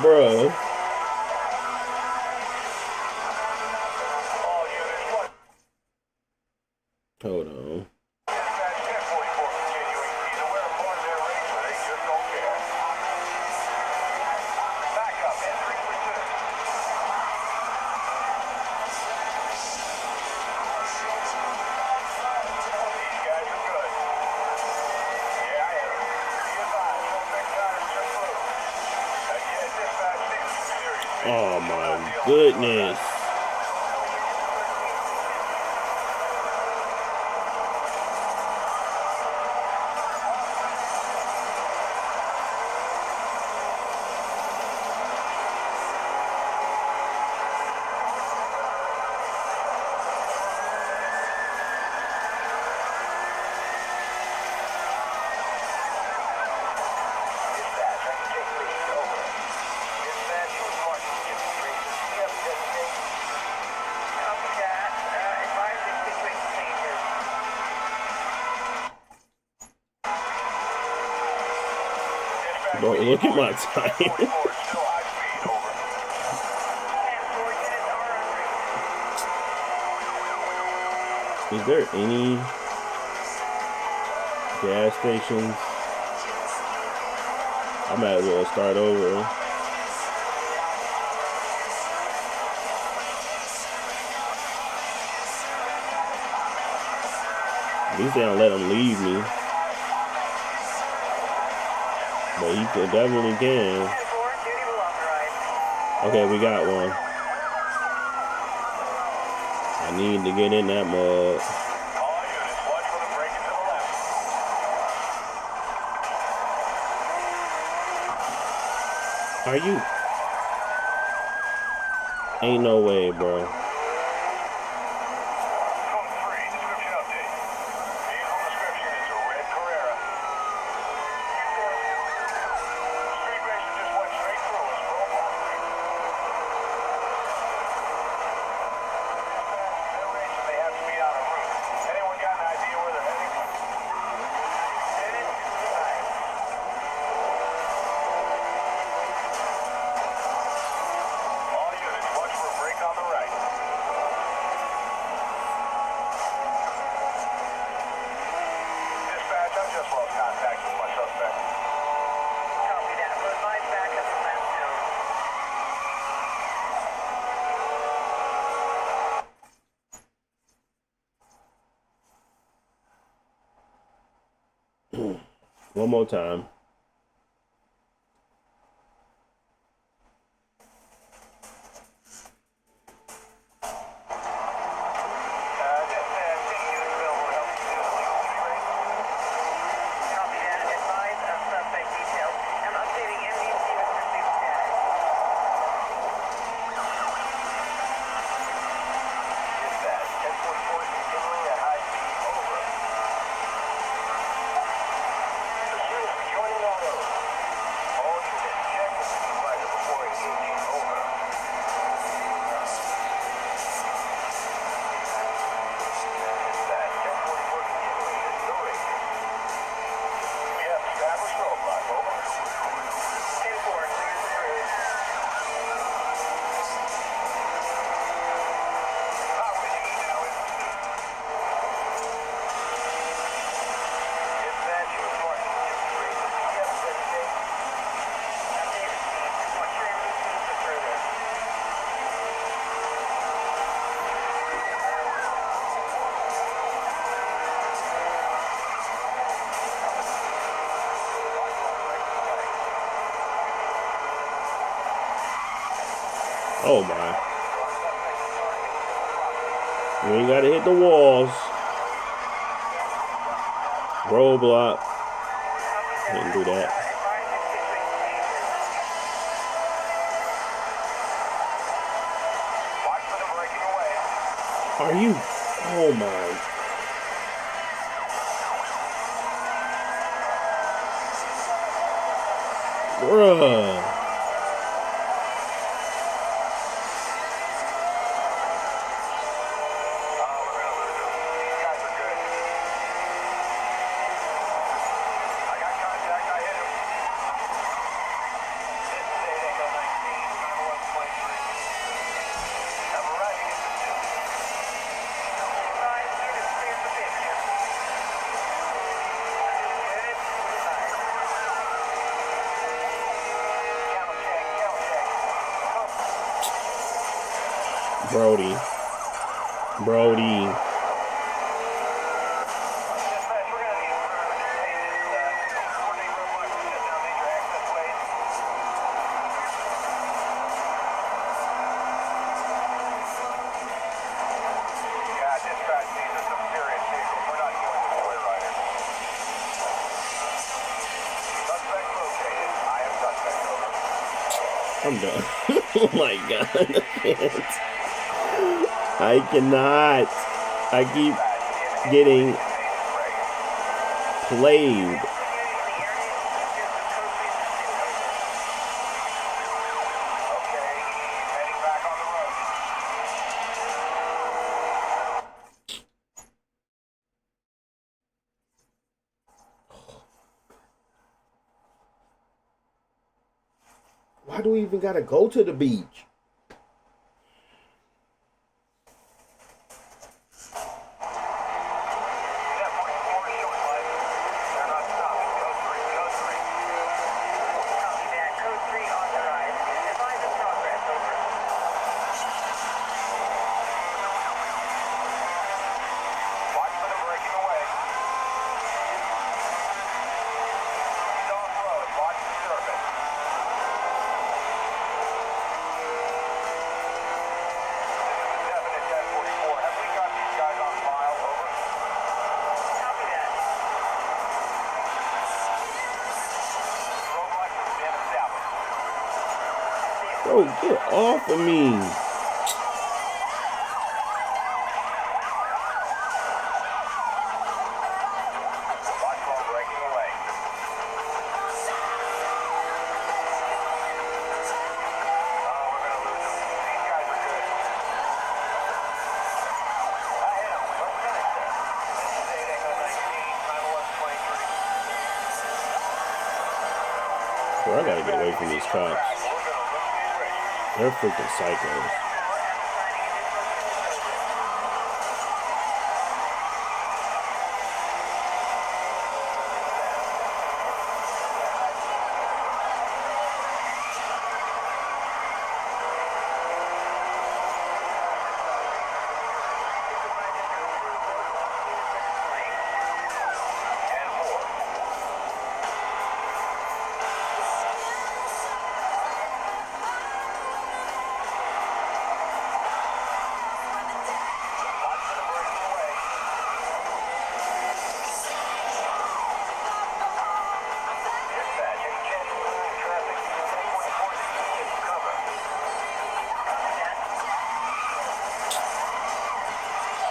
Bruh. Hold on. Oh my goodness. Bro, look at my time. Is there any gas stations? I might as well start over. At least they don't let him leave me. But he could, definitely can. Okay, we got one. I need to get in that mug. Are you? Ain't no way, bro. One more time. Oh my. You ain't gotta hit the walls. Roadblock. Can't do that. Are you? Oh my. Bruh. Brody. I'm done. Oh my god, I can't. I cannot. I keep getting played. Why do we even gotta go to the beach? Bro, get off of me. Bro, I gotta get away from these cops. They're freaking psychos.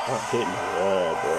I'm hitting the wall, bro.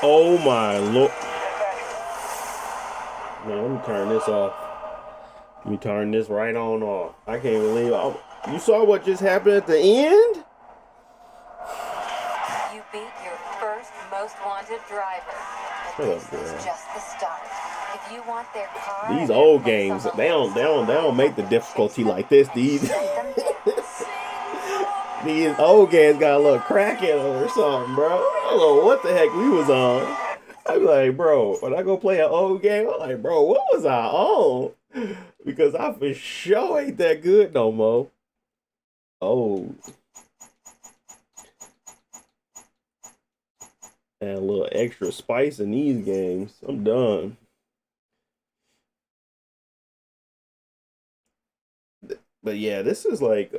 Oh my lord. Man, let me turn this off. Let me turn this right on off. I can't believe it. You saw what just happened at the end?
You beat your first most wanted driver. But this is just the start. If you want their car,
these old games, they don't make the difficulty like this. These these old games got a little crack in them or something, bro. I don't know what the heck we was on. I be like, bro, when I go play an old game, I'm like, bro, what was I on? Because I for sure ain't that good no more. Oh. And a little extra spice in these games. I'm done. But yeah, this is like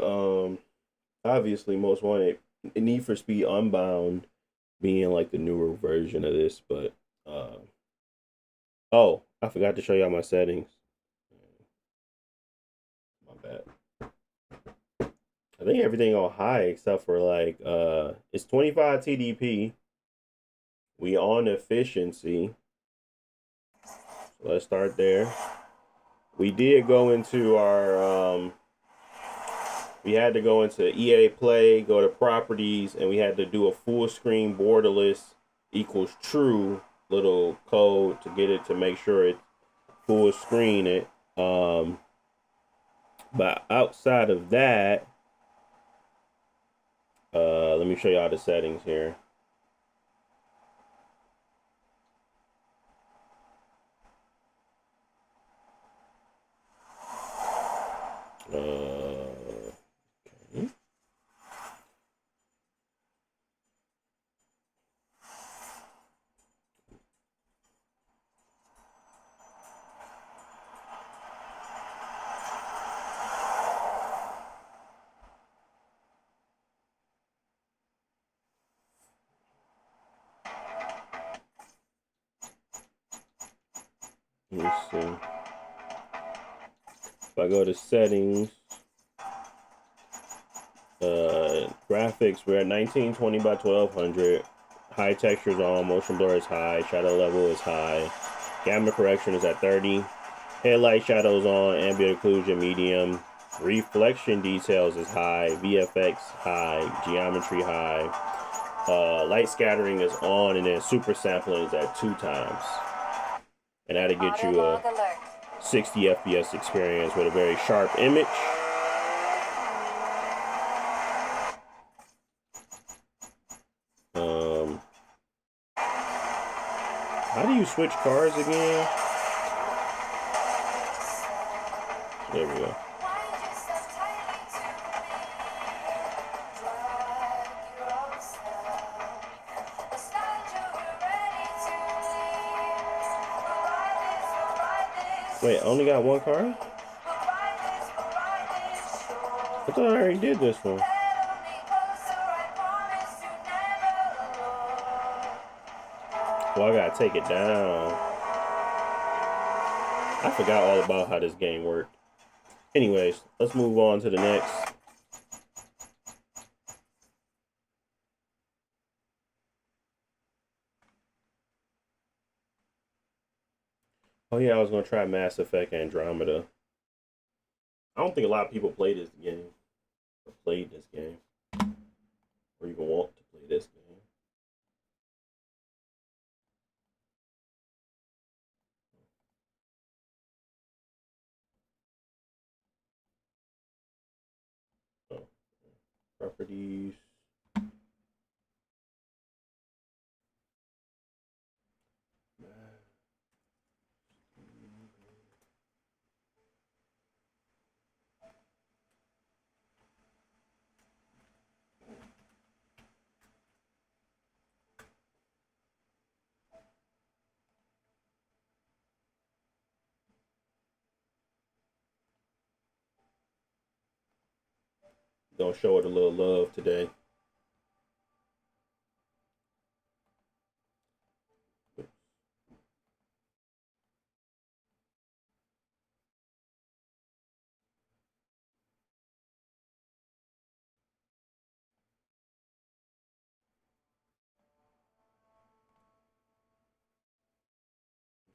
obviously Most Wanted, Need for Speed Unbound being like the newer version of this, but oh, I forgot to show y'all my settings. My bad. I think everything on high except for like it's 25 TDP. We on efficiency. So let's start there. We did go into our we had to go into EA Play, go to properties, and we had to do a full screen borderless equals true little code to get it to make sure it full screen it. But outside of that, let me show y'all the settings here. Okay. Let me see. If I go to settings, graphics, we're at 1920 by 1200. High textures on, motion blur is high, shadow level is high, gamma correction is at 30. Headlight shadows on, ambient occlusion medium, reflection details is high, VFX high, geometry high, light scattering is on, and then super sampling is at 2 times. And that'll get you a 60 FPS experience with a very sharp image. How do you switch cars again? There we go. Wait, I only got one car? I thought I already did this one. Well, I gotta take it down. I forgot all about how this game worked. Anyways, let's move on to the next. Oh yeah, I was gonna try Mass Effect Andromeda. I don't think a lot of people play this game. Or played this game. Or even want to play this game. Oh. Properties. Gonna show it a little love today.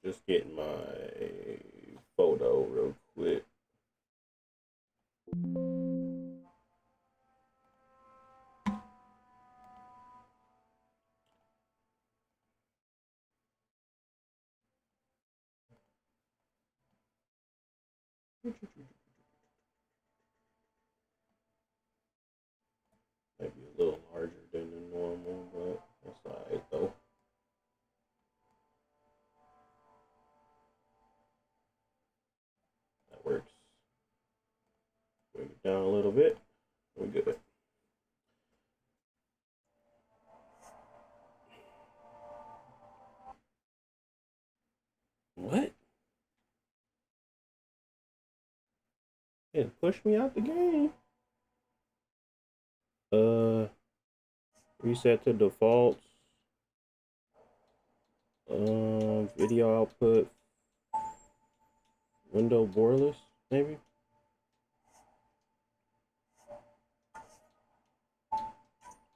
Just getting my photo real quick. Might be a little larger than the normal, but that's alright though. That works. Bring it down a little bit. We're good. What? It pushed me out the game. Reset to defaults. Video output. Window borderless, maybe.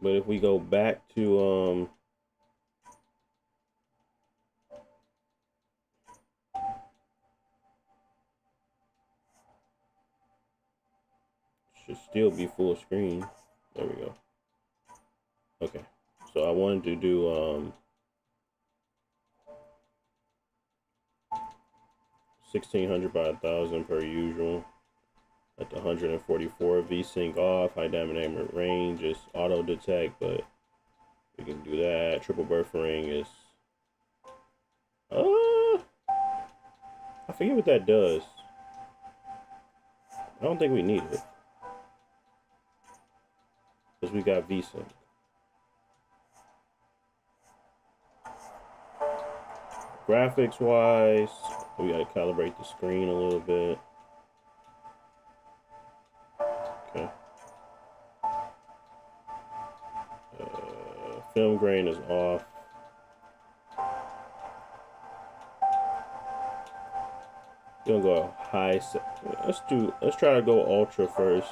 But if we go back to should still be full screen. There we go. Okay. So I wanted to do 1600 by 1000 per usual. At the 144 VSync off, high dynamic range is auto detect, but we can do that. Triple buffering is I forget what that does. I don't think we need it because we got VSync. Graphics wise, we gotta calibrate the screen a little bit. Okay. Film grain is off. let's try to go ultra first.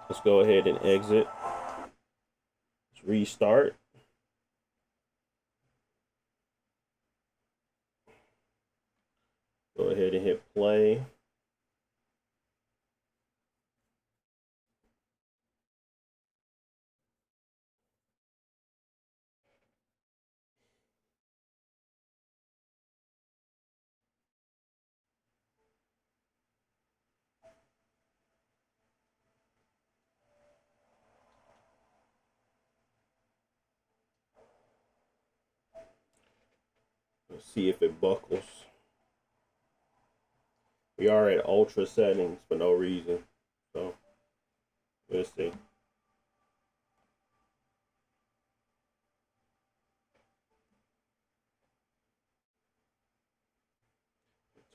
Let's go ahead and exit. Let's restart. Go ahead and hit play. Let's see if it buckles. We are at ultra settings for no reason. So let's see.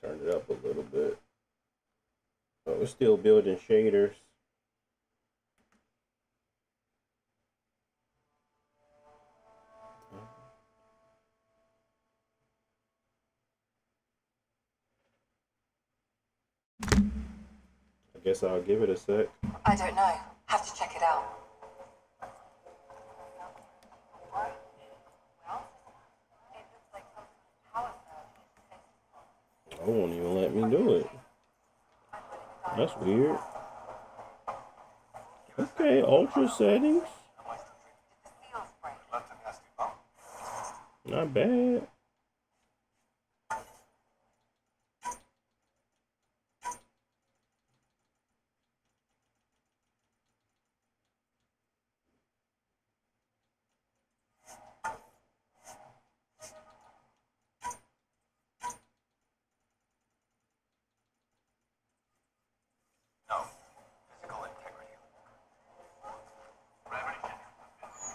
Turn it up a little bit. But we're still building shaders. I guess I'll give it a sec.
I don't know. Have to check it out.
I won't even let me do it. That's weird. Okay, ultra settings. Not bad.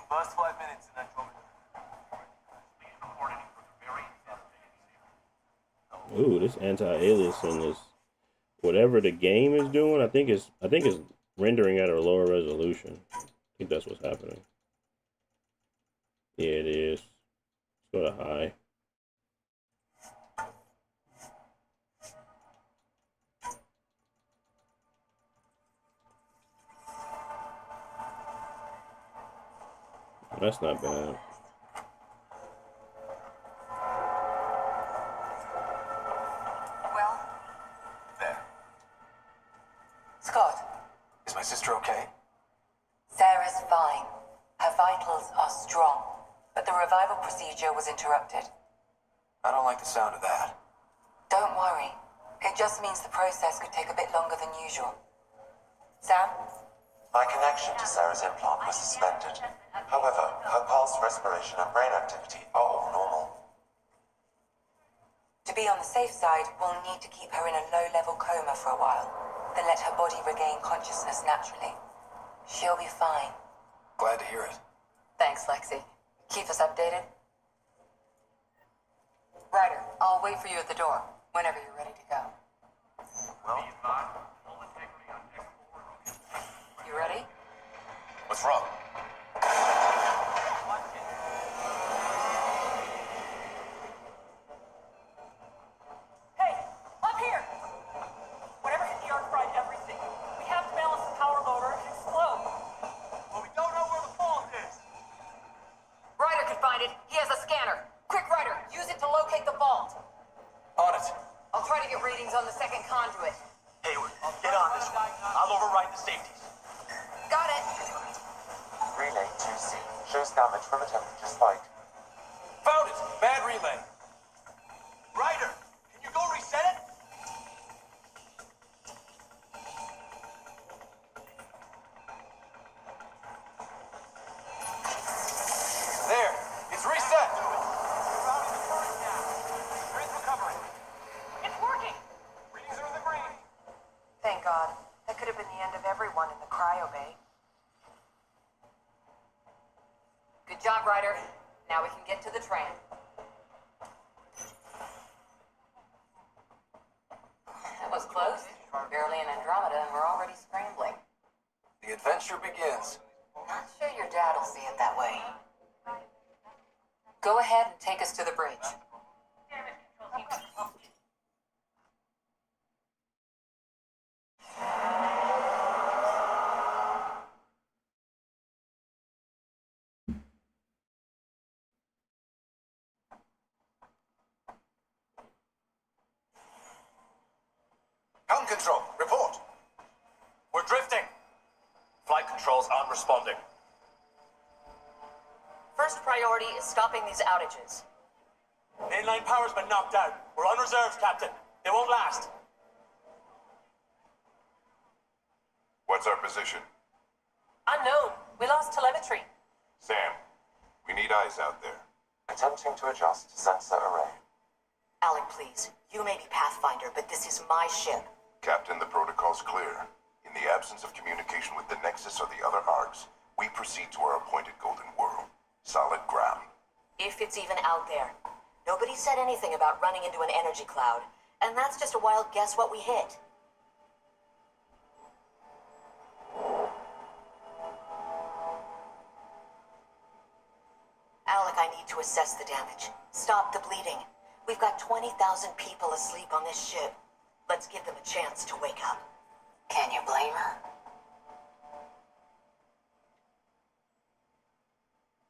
First 5 minutes and that drop.
Ooh, this anti-aliasing is whatever the game is doing. I think it's rendering at a lower resolution. I think that's what's happening. Yeah, it is. Let's go to high. That's not bad.
Well,
There.
Scott,
Is my sister okay?
Sarah's fine. Her vitals are strong, but the revival procedure was interrupted.
I don't like the sound of that.
Don't worry. It just means the process could take a bit longer than usual. Sam?
My connection to Sarah's implant was suspended. However, her pulse, respiration, and brain activity are all normal.
To be on the safe side, we'll need to keep her in a low-level coma for a while, then let her body regain consciousness naturally. She'll be fine.
Glad to hear it.
Thanks, Lexi. Keep us updated. Ryder, I'll wait for you at the door, whenever you're ready to go.
Well,
You ready?
what's wrong?
Hey, up here! Whatever hit the arc fried everything. We have to balance the power load or it could explode.
Well, we don't know where the fault is.
Ryder can find it. He has a scanner. Quick, Ryder, use it to locate the vault.
On it.
I'll try to get readings on the second conduit.
Hayward, get on this one. I'll override the safeties.
Got it.
Relay 2C shows damage from a temperature spike.
Found it! Bad relay. Ryder, can you go reset it? There, it's reset. Grid's recovering.
It's working!
Readings are in the green.
Thank God. That could have been the end of everyone in the cryo bay. Good job, Ryder. Now we can get to the tram. That was close. Barely an Andromeda and we're already scrambling.
adventure begins.
Not sure your dad will see it that way. Go ahead and take us to the bridge.
Helm control, report.
We're drifting. Flight controls aren't responding.
First priority is stopping these outages.
Mainline power's been knocked out. We're on reserves, Captain. They won't last.
What's our position?
Unknown. We lost telemetry.
Sam, we need eyes out there.
Attempting to adjust sensor array.
Alec, please. You may be Pathfinder, but this is my ship.
Captain, the protocol's clear. In the absence of communication with the Nexus or the other ARGs, we proceed to our appointed Golden World. Solid ground.
If it's even out there. Nobody said anything about running into an energy cloud, and that's just a wild guess what we hit. Alec, I need to assess the damage. Stop the bleeding. We've got 20,000 people asleep on this ship. Let's give them a chance to wake up.
Can you blame her?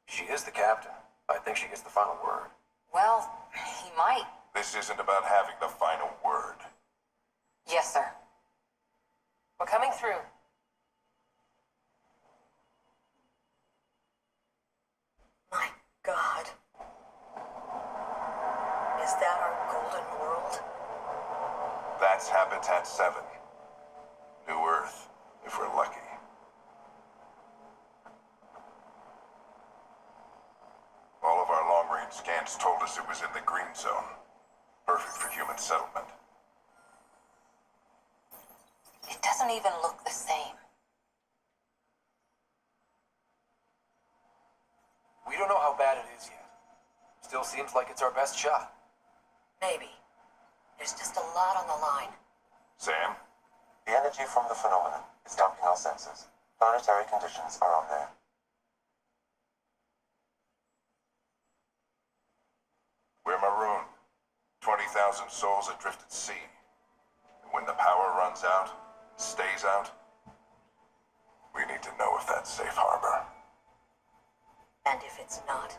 She is the captain. I think she gets the final word.
Well, he might.
This isn't about having the final word.
Yes, sir.
We're coming through. My God. Is that our golden world?
That's Habitat 7. New Earth, if we're lucky. All of our long-range scans told us it was in the green zone. Perfect for human settlement.
It doesn't even look the same.
We don't know how bad it is yet. Still seems like it's our best shot.
Maybe. There's just a lot on the line.
Sam?
The energy from the phenomenon is dumping our sensors. Planetary conditions are on there.
We're marooned. 20,000 souls adrift at sea. And when the power runs out, stays out, we need to know if that's safe harbor.
And if it's not?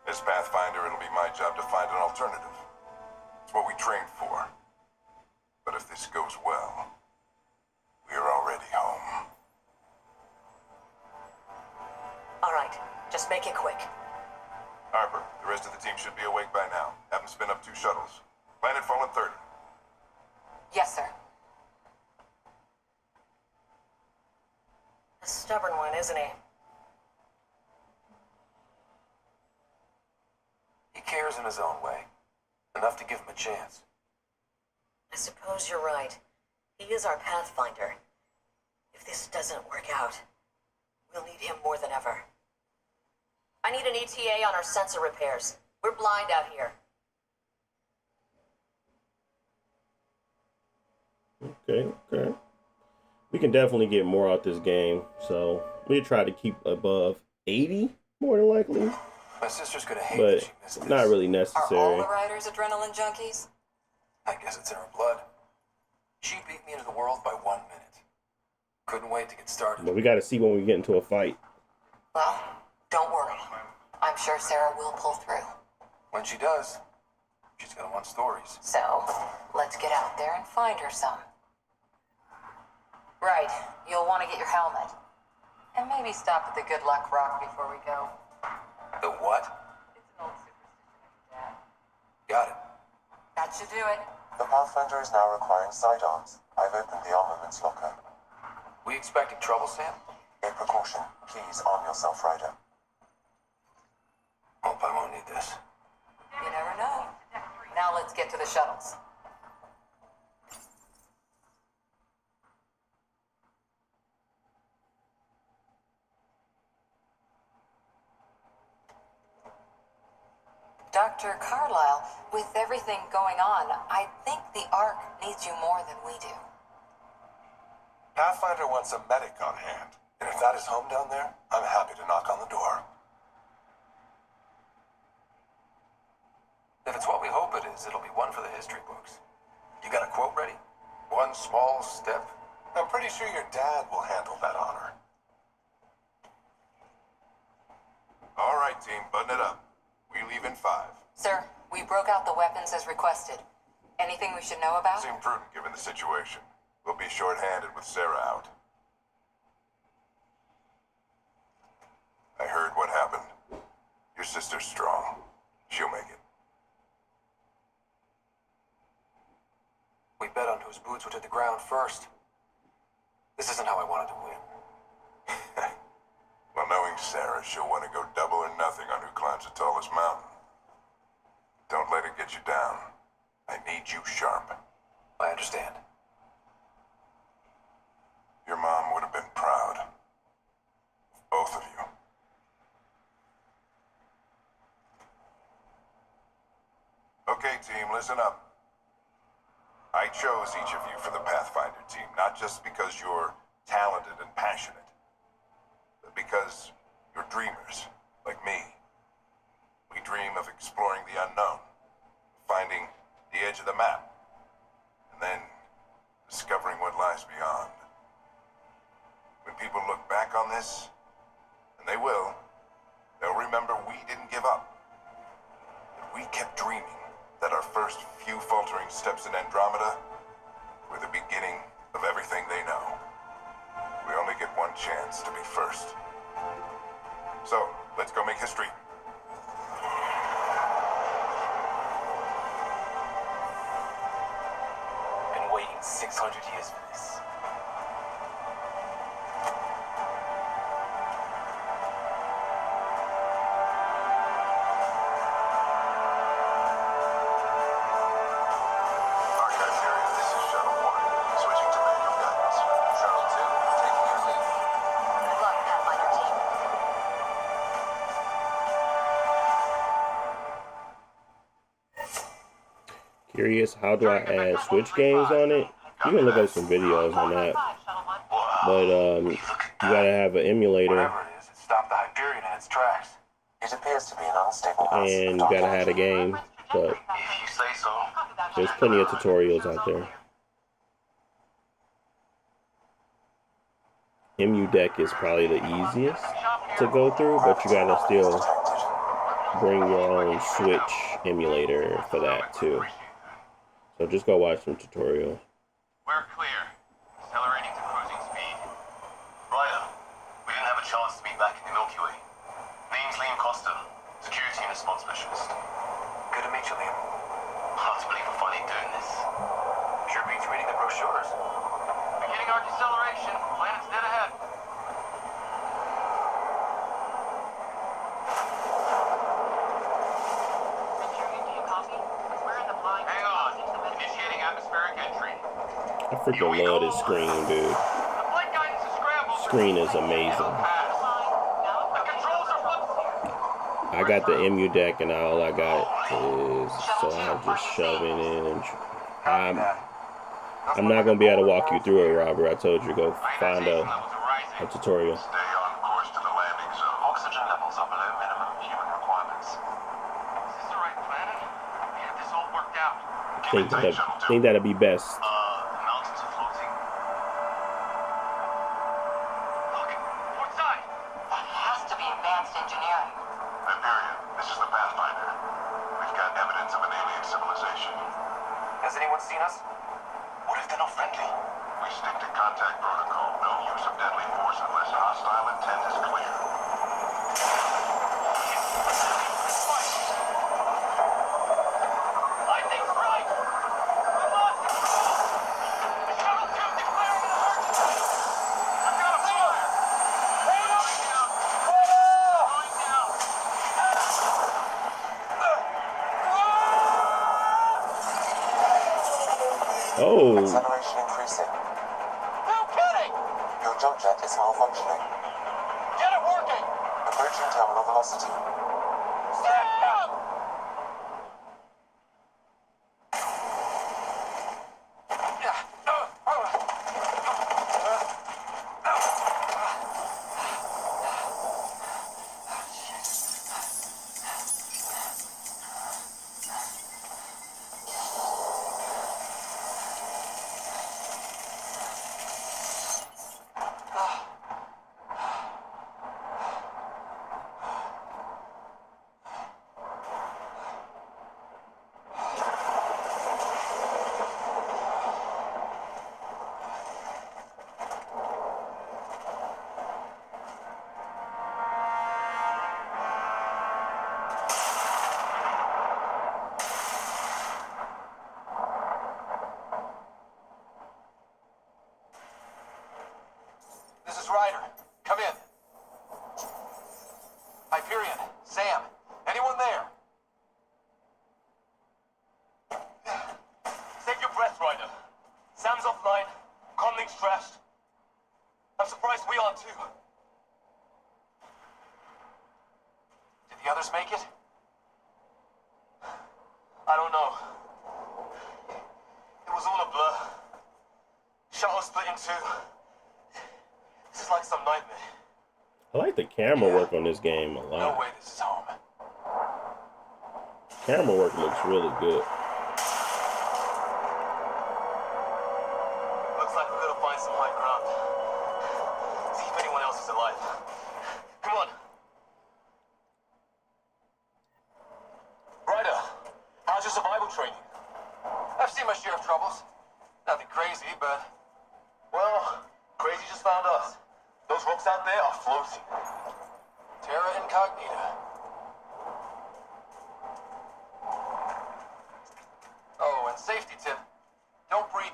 As Pathfinder, it'll be my job to find an alternative. It's what we trained for. But if this goes well, we're already home.
All right, just make it quick.
Harper, the rest of the team should be awake by now. Have them spin up 2 shuttles. Planetfall in 30.
Yes, sir.
A stubborn one, isn't he?
He cares in his own way. Enough to give him a chance.
I suppose you're right. He is our Pathfinder. If this doesn't work out, we'll need him more than ever. I need an ETA on our sensor repairs. We're blind out here.
Okay. We can definitely get more out this game, so we try to keep above 80, more than likely.
My sister's gonna hate
But
that she missed this.
not really
Are
necessary.
all the riders adrenaline junkies?
I guess it's in her blood. She beat me into the world by 1 minute. Couldn't wait to get started.
But we got to see when we get into a fight.
Well, don't worry. I'm sure Sarah will pull through.
When she does, she's gonna want stories.
So, let's get out there and find her some. Right, you'll want to get your helmet. And maybe stop at the Good Luck Rock before we go.
The what?
It's an old superstition of your dad.
Got it.
That should do it.
The Pathfinder is now requiring sidearms. I've opened the armaments locker.
We expecting trouble, Sam?
A precaution. Please arm yourself, Ryder.
Hope I won't need this.
You never know. Now let's get to the shuttles. Dr. Carlisle, with everything going on, I think the Ark needs you more than we do.
Pathfinder wants a medic on hand. And if that is home down there, I'm happy to knock on the door.
If it's what we hope it is, it'll be one for the history books. You got a quote ready? One small step.
I'm pretty sure your dad will handle that honor. All right, team, button it up. We leave in 5.
Sir, we broke out the weapons as requested. Anything we should know about?
Seemed prudent given the situation. We'll be short-handed with Sarah out. I heard what happened. Your sister's strong. She'll make it.
We bet on whose boots were to the ground first. This isn't how I wanted to win.
Well, knowing Sarah, she'll want to go double or nothing on who climbs the tallest mountain. Don't let it get you down. I need you sharp.
I understand.
Your mom would have been proud. Of both of you. Okay, team, listen up. I chose each of you for the Pathfinder team, not just because you're talented and passionate, but because you're dreamers, like me. We dream of exploring the unknown, finding the edge of the map, and then discovering what lies beyond. When people look back on this, and they will, they'll remember we didn't give up. That we kept dreaming. That our first few faltering steps in Andromeda were the beginning of everything they know. We only get one chance to be first. So, let's go make history.
Been waiting 600 years for this.
Curious, how do I add Switch games on it? You can look up some videos on that. But you gotta have an emulator.
Stop the Hyperion in its tracks.
It appears to be an unstable house.
And you gotta have a game. But
If you say so.
there's plenty of tutorials out there. MU deck is probably the easiest to go through, but you gotta still bring your own Switch emulator for that too. So just go watch some tutorials.
We're clear. Accelerating to cruising speed. Ryder, we didn't have a chance to meet back in the Milky Way. Name's Liam Costa, security and response specialist.
Good to meet you, Liam.
Hard to believe we're finally doing this.
Sure beats reading the brochures.
Beginning our deceleration. Planet's dead ahead. Hang on. Initiating atmospheric entry.
I freaking love this screen, dude.
The flight guidance is scrambled.
Screen is amazing.
The controls are flipped.
I got the MU deck and all I got is, so I'm just shoving in. I'm not gonna be able to walk you through it, Robert. I told you, go find a tutorial.
Stay on course to the landing zone.
Oxygen levels are below minimum human requirements.
Is this the right planet? We have this all worked out.
Think that'd be best.
The mountains are floating. Look, port side.
That has to be advanced engineering.
Hyperion, this is the Pathfinder. We've got evidence of an alien civilization.
Has anyone seen us?
What if they're not friendly? We stick to contact protocol. No use of deadly force unless hostile intent is clear.
I think we're right. We must. The shuttle tube declaring an emergency. I've got a fire. Going down. Going down.
Oh,
Acceleration increasing.
No kidding.
Your jump jet is malfunctioning.
Get it working.
Approaching terminal velocity.
Sam!
Sam, anyone there?
Save your breath, Ryder. Sam's offline. Comlink's trashed. I'm surprised we aren't too.
Did the others make it?
I don't know. It was all a blur. Shuttle split in two. This is like some nightmare.
I like the camera work on this game a lot.
No way this is home.
Camera work looks really good.
Looks like we're gonna find some high ground. See if anyone else is alive. Come on. Ryder, how's your survival training?
I've seen my share of troubles. Nothing crazy, but...
Well, crazy just found us. Those rocks out there are floating.
Terra Incognita. Oh, and safety tip. Don't breathe.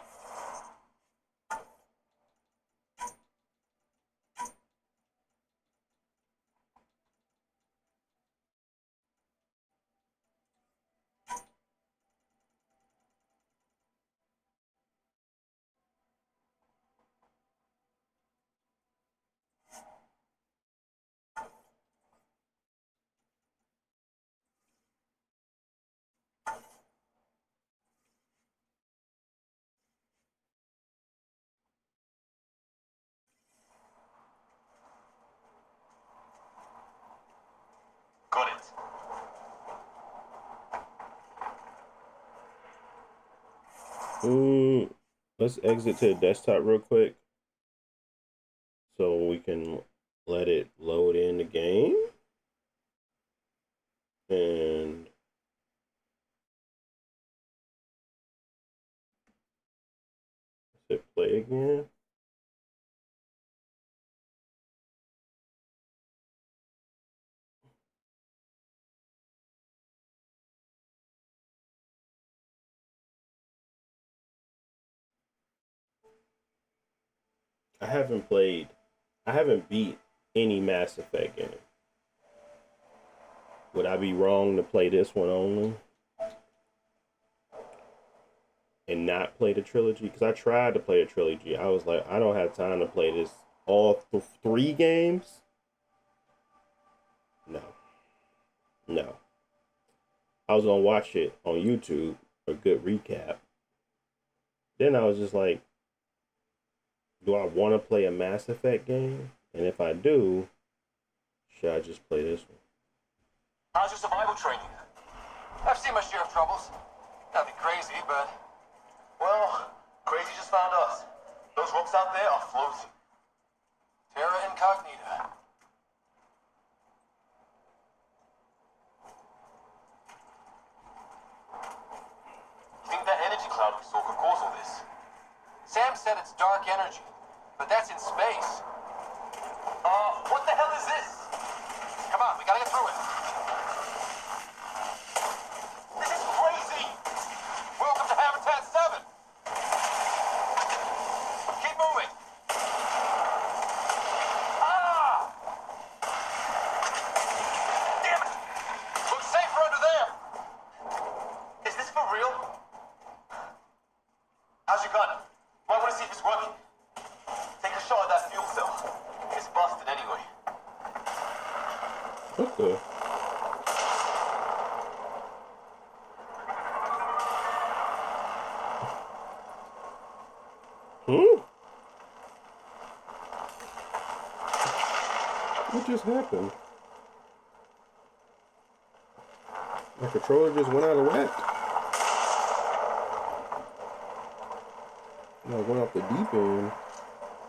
Got it.
Let's exit to the desktop real quick so we can let it load in the game. And hit play again. I haven't beat any Mass Effect game. Would I be wrong to play this one only? And not play the trilogy? Because I tried to play a trilogy. I was like, I don't have time to play this all 3 games. No. I was gonna watch it on YouTube, a good recap. Then I was just like, do I want to play a Mass Effect game? And if I do, should I just play this one?
How's your survival training?
I've seen my share of troubles. Nothing crazy, but...
Well, crazy just found us. Those rocks out there are floating.
Terra Incognita.
You think that energy cloud we saw could cause all this?
Sam said it's dark energy, but that's in space.
What the hell is this?
Come on, we gotta get through it.
This is crazy!
Welcome to Habitat 7. Keep moving.
Ah!
Damn it! Looks safer under there.
Is this for real? How's your gun? Might want to see if it's working. Take a shot at that fuel cell. It's busted anyway.
Okay. What just happened? My controller just went out of whack. No, it went off the deep end.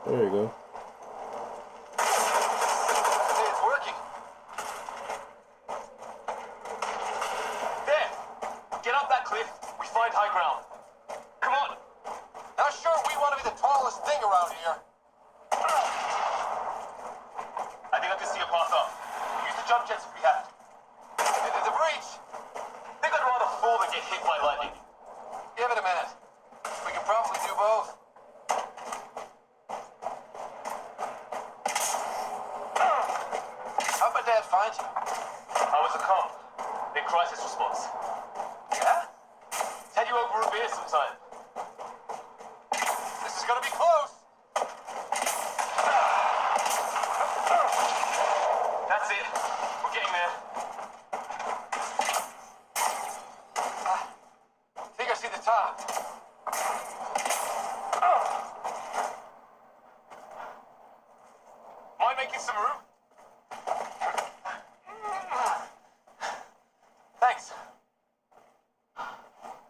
There you go.
Hey, it's working.
There! Get up that cliff. We find high ground. Come on!
Not sure we want to be the tallest thing around here.
I think I can see a path up. Use the jump jets if we have to.
Into the breach.
Think I'd rather fall than get hit by lightning.
Give it a minute. We can probably do both. How'd my dad find you?
I was a comp in crisis response.
Yeah?
Had you over a beer sometime?
This is gonna be close.
That's it. We're getting there.
I think I see the top.
Am I making some room? Thanks.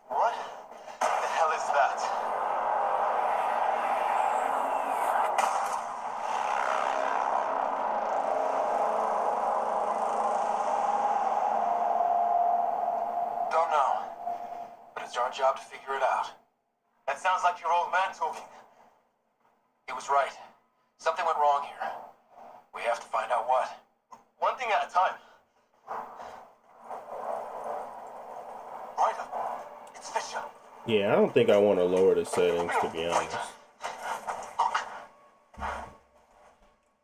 What the hell is that?
Don't know. But it's our job to figure it out.
That sounds like your old man talking.
He was right. Something went wrong here. We have to find out what.
One thing at a time. Ryder, it's Fisher.
Yeah, I don't think I want to lower the settings, to be honest.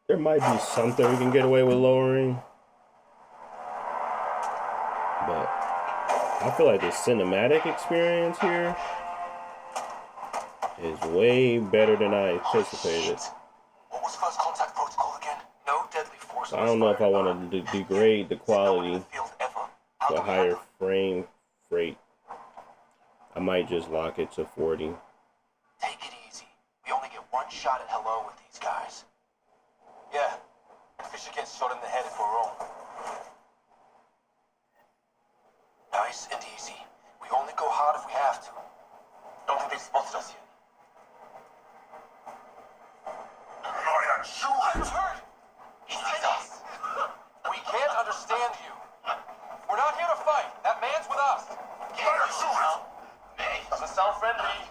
There might be something we can get away with lowering, but I feel like the cinematic experience here is way better than I anticipated.
What was first contact protocol again? No deadly force.
I don't know if I want to degrade the quality to a higher frame rate. I might just lock it to 40.
Take it easy. We only get one shot at hello with these guys.
Yeah. Fisher gets shot in the head if we're wrong.
Nice and easy. We only go hard if we have to.
Don't think they've spotted us yet.
Ryan, shoot! Hurt!
He sees us.
We can't understand you. We're not here to fight. That man's with us.
Ryan, shoot! Doesn't sound friendly.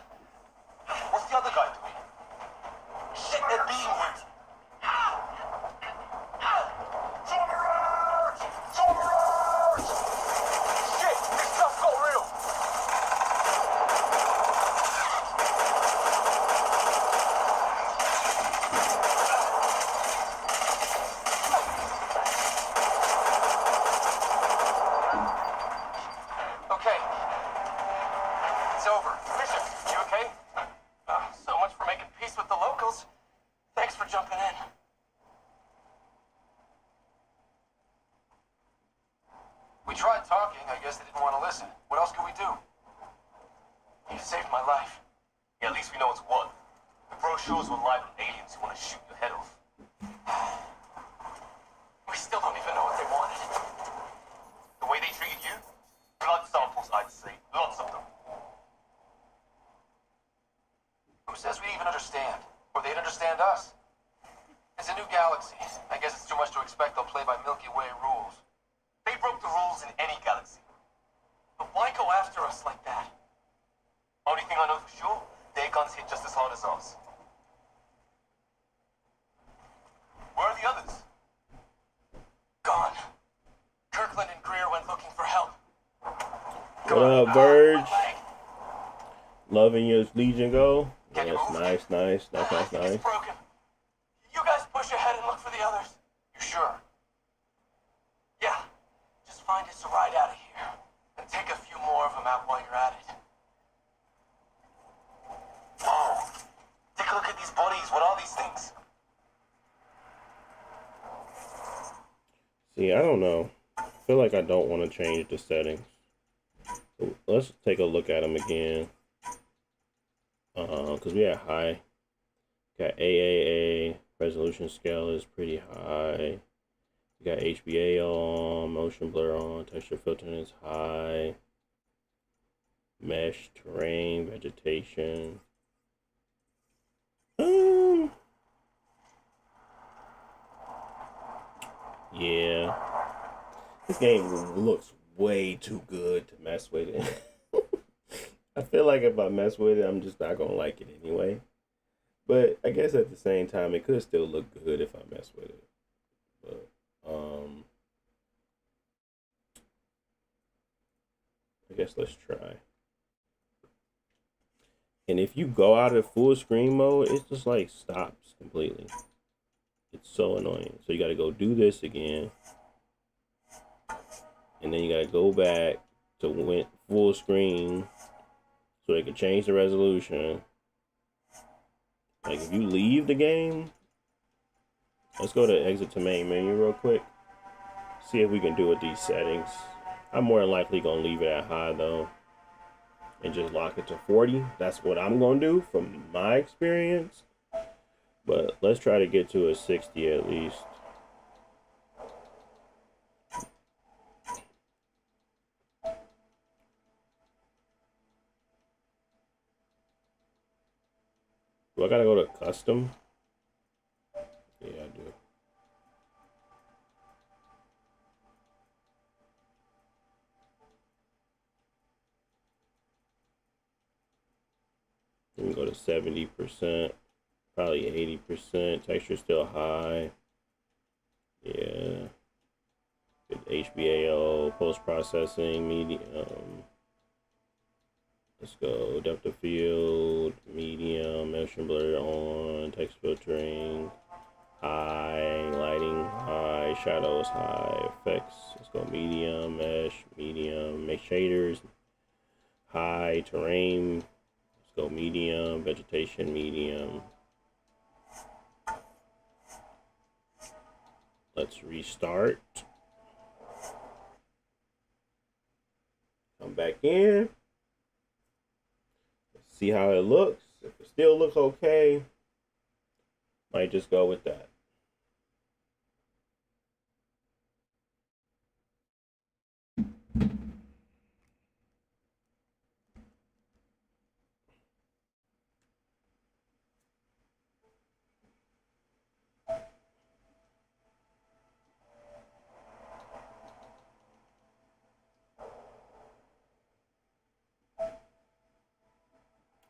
What's the other guy doing? Shit, they're being weird. Shit, this stuff got real.
Okay. It's over.
Fisher, you okay? So much for making peace with the locals. Thanks for jumping in.
We tried talking. I guess they didn't want to listen. What else could we do?
You saved my life. Yeah, at least we know it's one. The brochures were live with aliens who want to shoot your head off. We still don't even know what they wanted. The way they treated you? Blood samples, I'd say. Lots of them.
Who says we even understand? Or they'd understand us? It's a new galaxy. I guess it's too much to expect they'll play by Milky Way rules.
They broke the rules in any galaxy. But why go after us like that? Only thing I know for sure, their guns hit just as hard as ours. Where are the others?
Gone. Kirkland and Greer went looking for help.
What up, Verge? Loving your Legion go? Yes, nice.
It's broken. You guys push ahead and look for the others. You sure? Yeah. Just find us a ride out of here. And take a few more of them out while you're at it.
Whoa. Take a look at these bodies. What are these things?
See, I don't know. I feel like I don't want to change the settings. So let's take a look at them again. Because we have high. Got AAA. Resolution scale is pretty high. We got HBA on. Motion blur on. Texture filtering is high. Mesh, terrain, vegetation. Yeah. This game looks way too good to mess with it. I feel like if I mess with it, I'm just not gonna like it anyway. But I guess at the same time, it could still look good if I mess with it. But I guess let's try. And if you go out of full screen mode, it just like stops completely. It's so annoying. So you got to go do this again. and then you gotta go back to full screen so they can change the resolution. Like if you leave the game, let's go to exit to main menu real quick. See if we can do it these settings. I'm more than likely gonna leave it at high though, and just lock it to 40. That's what I'm gonna do from my experience. But let's try to get to a 60 at least. Do I gotta go to custom? Yeah, I do. We can go to 70%, probably 80%. Texture still high. Yeah. Good HBAO, post-processing, medium. Let's go. Depth of field, medium, motion blur on, text filtering, high, lighting high, shadows high, effects. Let's go medium, mesh, medium, make shaders, high, terrain. Let's go medium, vegetation, medium. Let's restart. Come back in. See how it looks. If it still looks okay, might just go with that.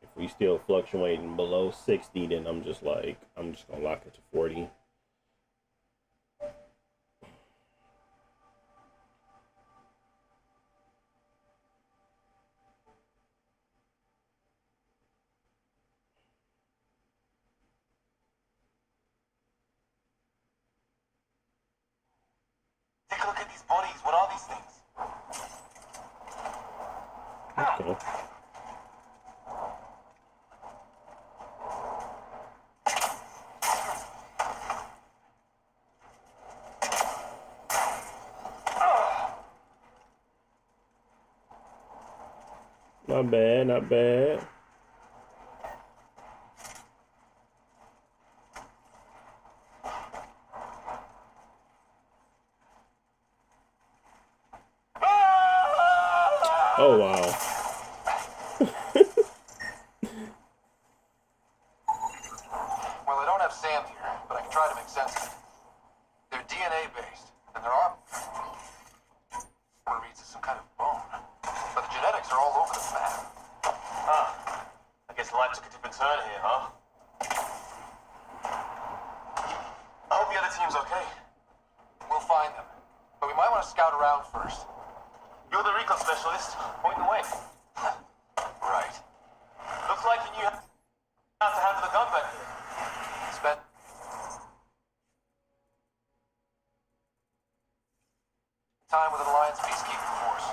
If we still fluctuating below 60, then I'm just gonna lock it to 40.
Take a look at these bodies. What are these things?
Okay. Not bad, not bad. Oh, wow.
Well, I don't have Sam here, but I can try to make sense of it. They're DNA based, and there are reads as some kind of bone. But the genetics are all over the map.
Huh. I guess life took a different turn here, huh? I hope the other team's okay.
We'll find them. But we might want to scout around first.
You're the recon specialist. Point the way.
Right.
Looks like you knew how to handle the gun back here.
Spent time with an Alliance peacekeeping force.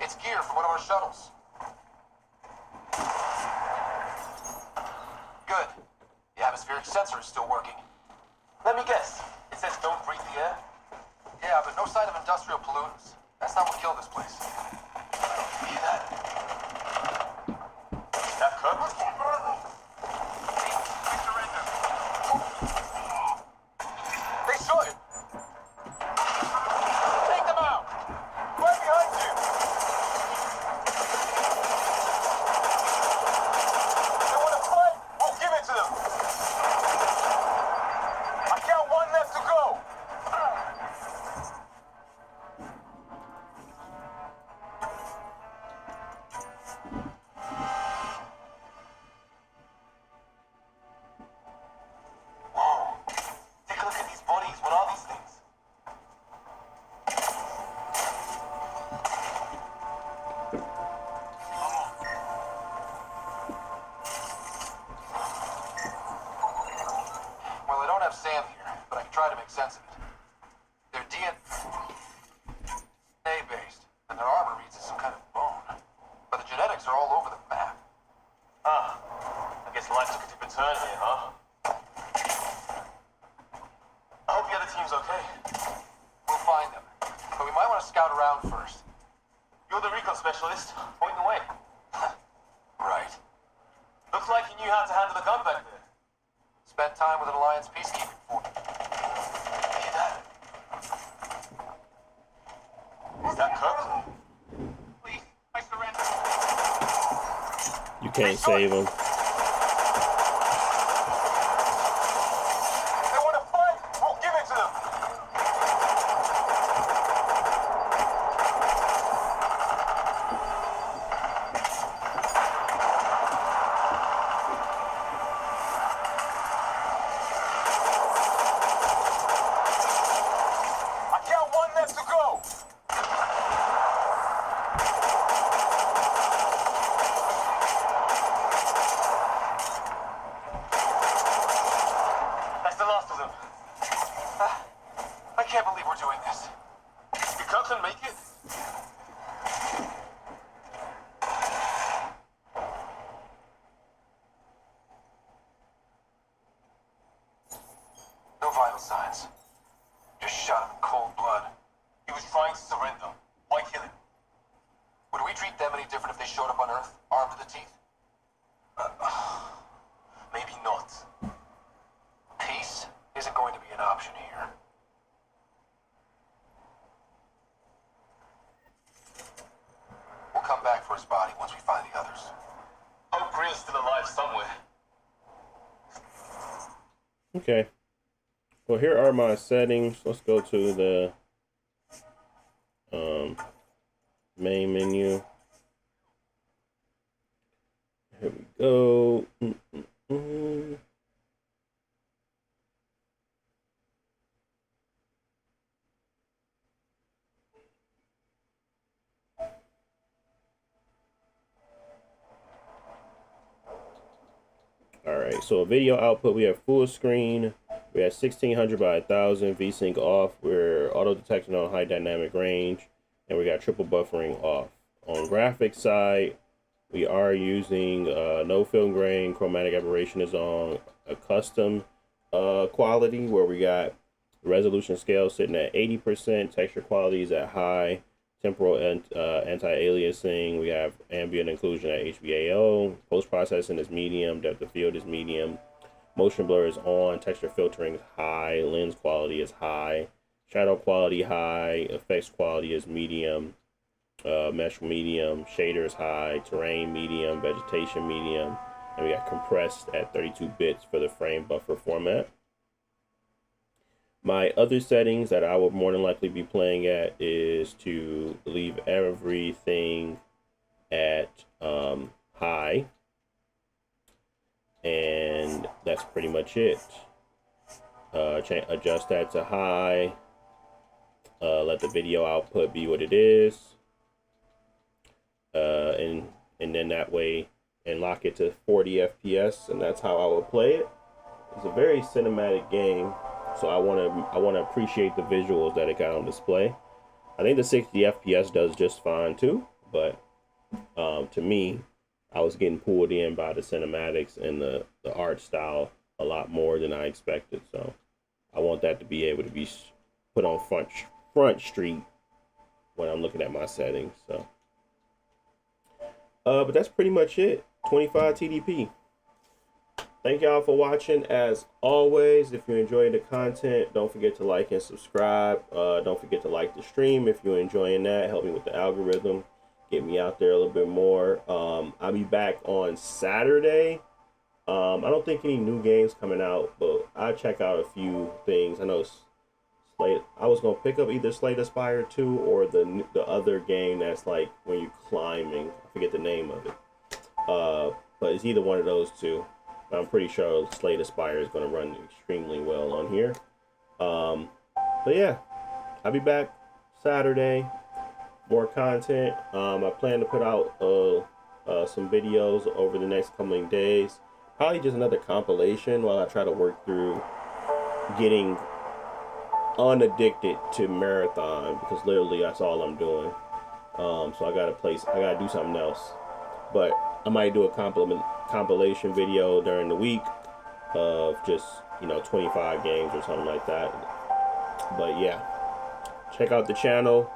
It's gear from one of our shuttles. Good. The atmospheric sensor is still working.
Let me guess. It says don't breathe the air?
Yeah, but no sign of industrial pollutants. That's not what killed this place. Hear that?
That Kirk?
They shot him! Take them out! Right behind you! They want to fight? We'll give it to them! I count one left to go!
out first. You're the recon specialist. Point the way. Right. Looks like you knew how to handle the gun back there. Spent time with an Alliance peacekeeping force. Hear that? Is that Kirk? Please, I surrender.
You can't save him.
They want to fight. We'll give it to them. I count one left to go. That's the last of them. I can't believe we're doing this. Did Kirkland make it? No vital signs. Just shot him in cold blood. He was trying to surrender. Why kill him? Would we treat them any different if they showed up on Earth, armed to the teeth? Maybe not. Peace isn't going to be an option here. We'll come back for his body once we find the others. Hope Greer's still alive somewhere.
Okay. Well, here are my settings. Let's go to the main menu. Here we go. All right, so video output, we have full screen. We have 1600 by 1000, VSync off. We're auto detection on high dynamic range, and we got triple buffering off. On graphics side, we are using no film grain, chromatic aberration is on a custom quality where we got resolution scale sitting at 80%, texture quality is at high, temporal anti-aliasing, we have ambient inclusion at HBAO, post-processing is medium, depth of field is medium, motion blur is on, texture filtering is high, lens quality is high, shadow quality high, effects quality is medium, mesh medium, shaders high, terrain medium, vegetation medium, and we got compressed at 32 bits for the frame buffer format. My other settings that I would more than likely be playing at is to leave everything at high, and that's pretty much it. Adjust that to high, let the video output be what it is, and then that way, and lock it to 40 FPS, and that's how I would play it. It's a very cinematic game, so I want to appreciate the visuals that it got on display. I think the 60 FPS does just fine too, but to me, I was getting pulled in by the cinematics and the art style a lot more than I expected. So I want that to be able to be put on front street when I'm looking at my settings. So, but that's pretty much it. 25 TDP. Thank y'all for watching. As always, if you enjoy the content, don't forget to like and subscribe. Don't forget to like the stream if you're enjoying that. Help me with the algorithm. Get me out there a little bit more. I'll be back on Saturday. I don't think any new games coming out, but I'll check out a few things. I know Slate. I was gonna pick up either Slate Aspire 2 or the other game that's like when you're climbing. I forget the name of it. But it's either one of those two. I'm pretty sure Slate Aspire is going to run extremely well on here. But yeah, I'll be back Saturday. More content. I plan to put out some videos over the next coming days. Probably just another compilation while I try to work through getting unaddicted to Marathon, because literally that's all I'm doing. So I gotta do something else. But I might do a compilation video during the week of just, 25 games or something like that. But yeah, check out the channel.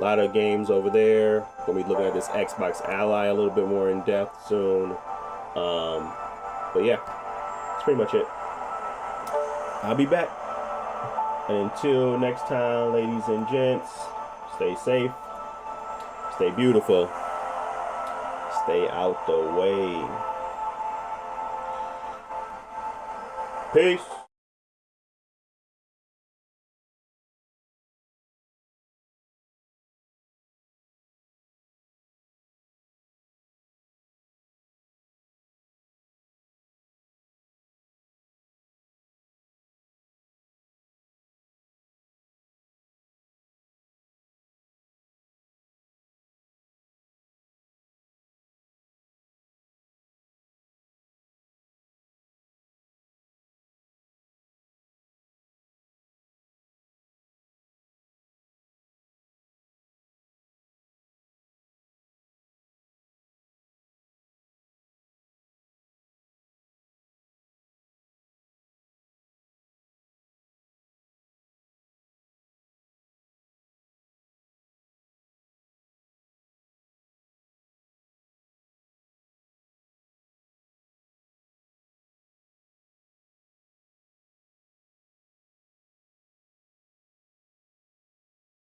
A lot of games over there. Gonna be looking at this Xbox Ally a little bit more in depth soon. But yeah, that's pretty much it. I'll be back. And until next time, ladies and gents, stay safe, stay beautiful, stay out the way. Peace.